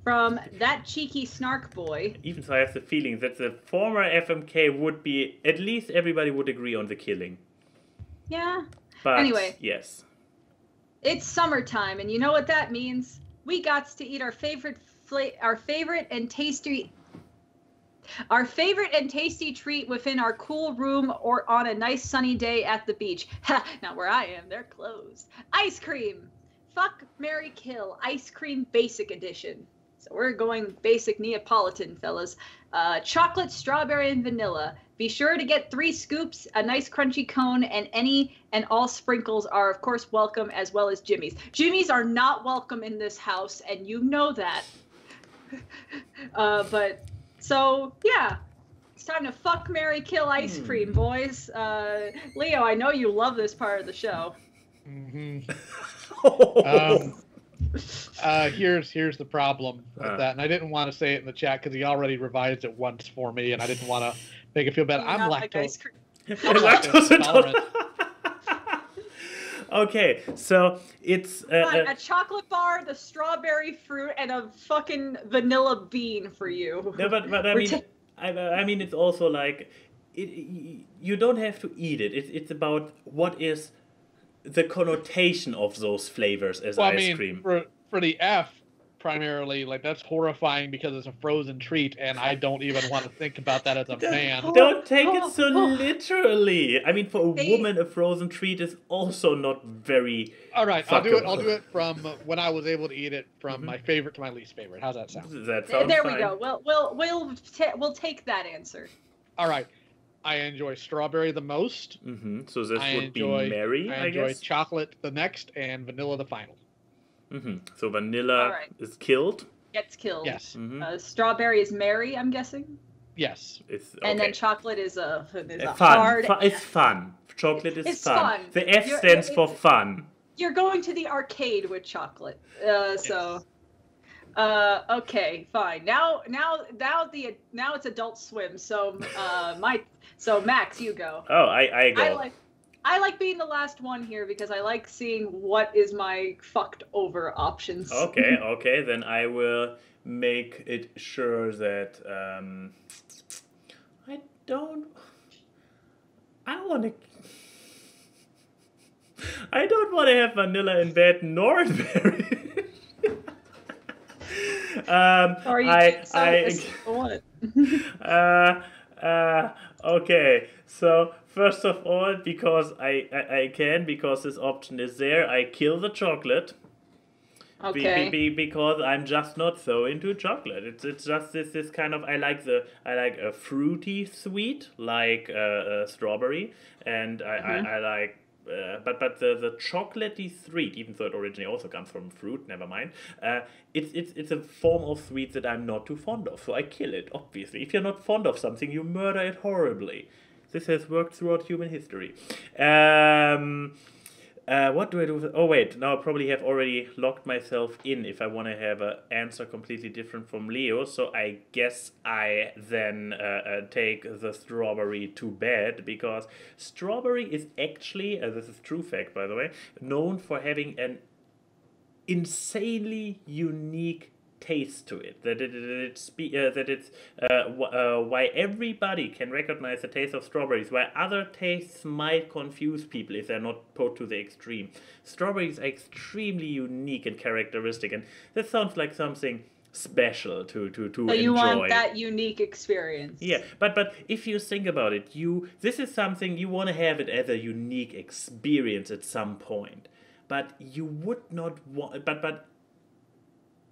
From that cheeky snark boy. Even so, I have the feeling that the former FMK would be, at least everybody would agree on the killing. Yeah. But, anyway. Yes. It's summertime, and you know what that means? We got to eat our favorite and tasty Our favorite and tasty treat within our cool room or on a nice sunny day at the beach. Ha! Now where I am, they're closed. Ice cream. Fuck, marry, kill. Ice cream basic edition. So we're going basic Neapolitan, fellas. Chocolate, strawberry, and vanilla. Be sure to get 3 scoops, a nice crunchy cone, and any and all sprinkles are, of course, welcome, as well as Jimmy's. Jimmy's are not welcome in this house, and you know that. But, so, yeah. It's time to fuck, marry, kill ice cream, boys. Leo, I know you love this part of the show. Here's the problem with that, and I didn't want to say it in the chat because he already revised it once for me, and I didn't want to make it feel bad. I'm lactose intolerant. Okay, so it's a chocolate bar, the strawberry fruit, and a fucking vanilla bean for you. No, but I mean, it's also like you don't have to eat it. It's about what is the connotation of those flavors as ice cream. For the F, primarily, like, that's horrifying because it's a frozen treat, and I don't even want to think about that as a man. Don't take it so literally. I mean, for a woman, a frozen treat is also not very. All right, I'll do it from when I was able to eat it, from my favorite to my least favorite. How's that sound? That sounds there fine. We go. We'll take that answer. All right. I enjoy strawberry the most. So this would be Mary, I enjoy guess? chocolate the next, and vanilla the final. So vanilla is killed? Gets killed. Yes. Strawberry is Mary, I'm guessing? Yes. It's, and then chocolate is a fun. hard... It's fun. Chocolate is it's fun. The F stands for fun. You're going to the arcade with chocolate. So... okay, fine. Now it's Adult Swim. So Max, you go. Oh, I go. I like being the last one here because I like seeing what is my fucked over options. Okay. Then I will make it sure that I don't want to have vanilla in bed nor in berry. Okay, so first of all, because I can, because this option is there, I kill the chocolate. Okay. Because I'm just not so into chocolate. It's just this kind of I like a fruity sweet like strawberry, and I like. But the chocolatey sweet, even though it originally also comes from fruit, never mind. It's a form of sweet that I'm not too fond of, so I kill it. Obviously, if you're not fond of something, you murder it horribly. This has worked throughout human history. What do I do with it? Oh wait, now I probably have already locked myself in if I want to have an answer completely different from Leo, so I guess I then take the strawberry to bed, because strawberry is actually, this is true fact by the way, known for having an insanely unique taste to it, why everybody can recognize the taste of strawberries, why other tastes might confuse people if they're not put to the extreme. Strawberries are extremely unique and characteristic, and that sounds like something special to enjoy. So you want that unique experience. Yeah, but if you think about it, this is something you want to have it as a unique experience at some point, but you would not want, but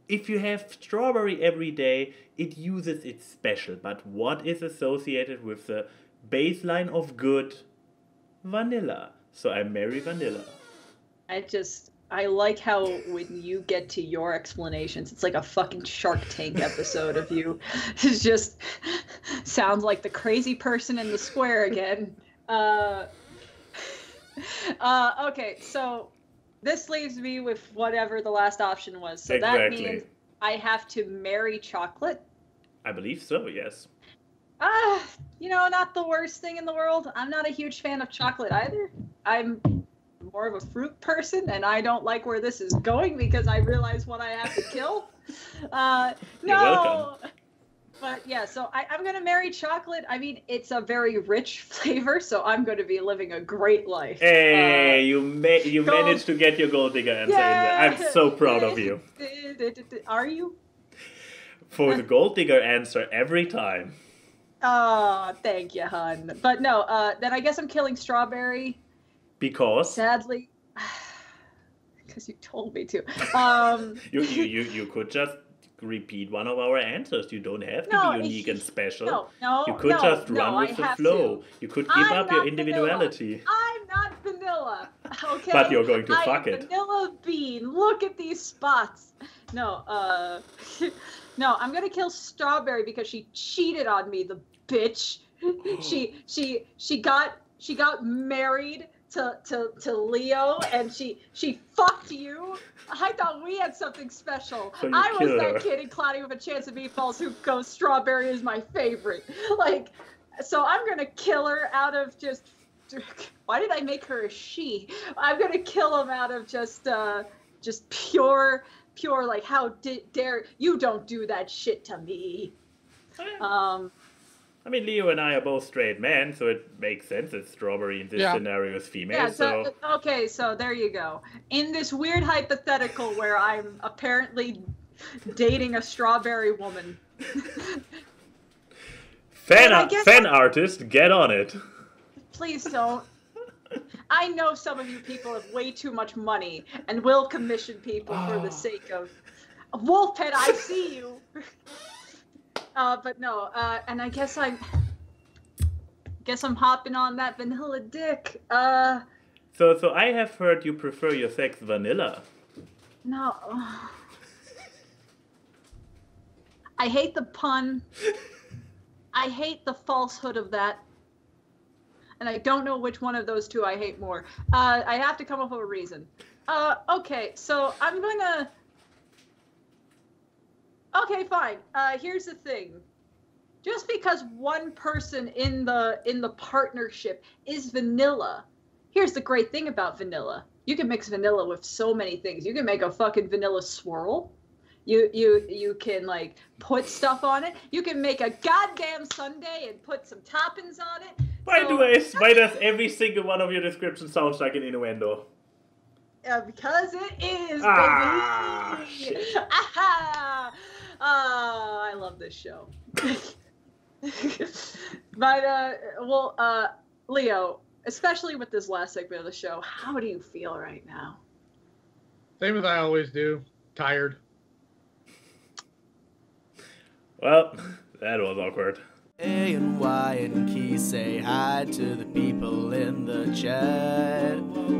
if you have strawberry every day, it uses its special. But what is associated with the baseline of good? Vanilla. So I marry vanilla. I like how when you get to your explanations, it's like a fucking Shark Tank episode of you. It just sounds like the crazy person in the square again. Okay, so this leaves me with whatever the last option was. So that means I have to marry chocolate? I believe so, yes. Not the worst thing in the world. I'm not a huge fan of chocolate either. I'm more of a fruit person, and I don't like where this is going because I realize what I have to kill. You're welcome. But yeah, so I'm going to marry chocolate. I mean, it's a very rich flavor, so I'm going to be living a great life. Hey, you managed to get your gold digger answer in there. I'm so proud of you. Are you? For the gold digger answer every time. Oh, thank you, hun. But no, then I guess I'm killing Strawberry. Because? Sadly. Because you told me to. You could just repeat one of our answers. You don't have to be unique and special. You could just run with the flow. You could give up your individuality. I'm not vanilla. Okay. But you're going to fuck it. Vanilla bean. Look at these spots. No, no, I'm gonna kill Strawberry because she cheated on me, the bitch. She got married to Lio, and she fucked you. I thought we had something special. So I was that kid in Cloudy with a Chance of Meatballs who goes Strawberry is my favorite. Like, so I'm gonna kill her out of just. Why did I make her a she? I'm gonna kill him out of just pure like, how dare you, don't do that shit to me. I mean, Leo and I are both straight men, so it makes sense that Strawberry in this scenario is female. Yeah, so okay, so there you go. In this weird hypothetical where I'm apparently dating a strawberry woman. Fan artist, get on it. Please don't. I know some of you people have way too much money and will commission people for the sake of Wolfhead. I see you. But no, and I guess I'm hopping on that vanilla dick. So I have heard you prefer your sex vanilla. No. I hate the pun. I hate the falsehood of that. And I don't know which one of those two I hate more. I have to come up with a reason. Okay, so I'm gonna... Okay, fine. Here's the thing. Just because one person in the partnership is vanilla, here's the great thing about vanilla. You can mix vanilla with so many things. You can make a fucking vanilla swirl. You can, like, put stuff on it. You can make a goddamn sundae and put some toppings on it. Why does every single one of your descriptions sound like an innuendo? Because it is, baby! Shit. Aha! Oh, I love this show. But, Leo, especially with this last segment of the show, how do you feel right now? Same as I always do. Tired. Well, that was awkward. A and Y and Key say hi to the people in the chat.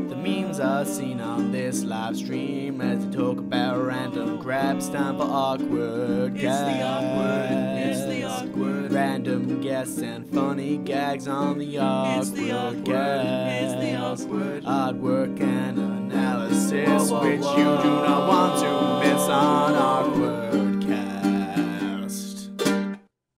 The memes are seen on this live stream as they talk about random crap. It's time for awkward guys. It's the awkward. Random guests and funny gags on the awkward guys. Artwork and analysis, which you do not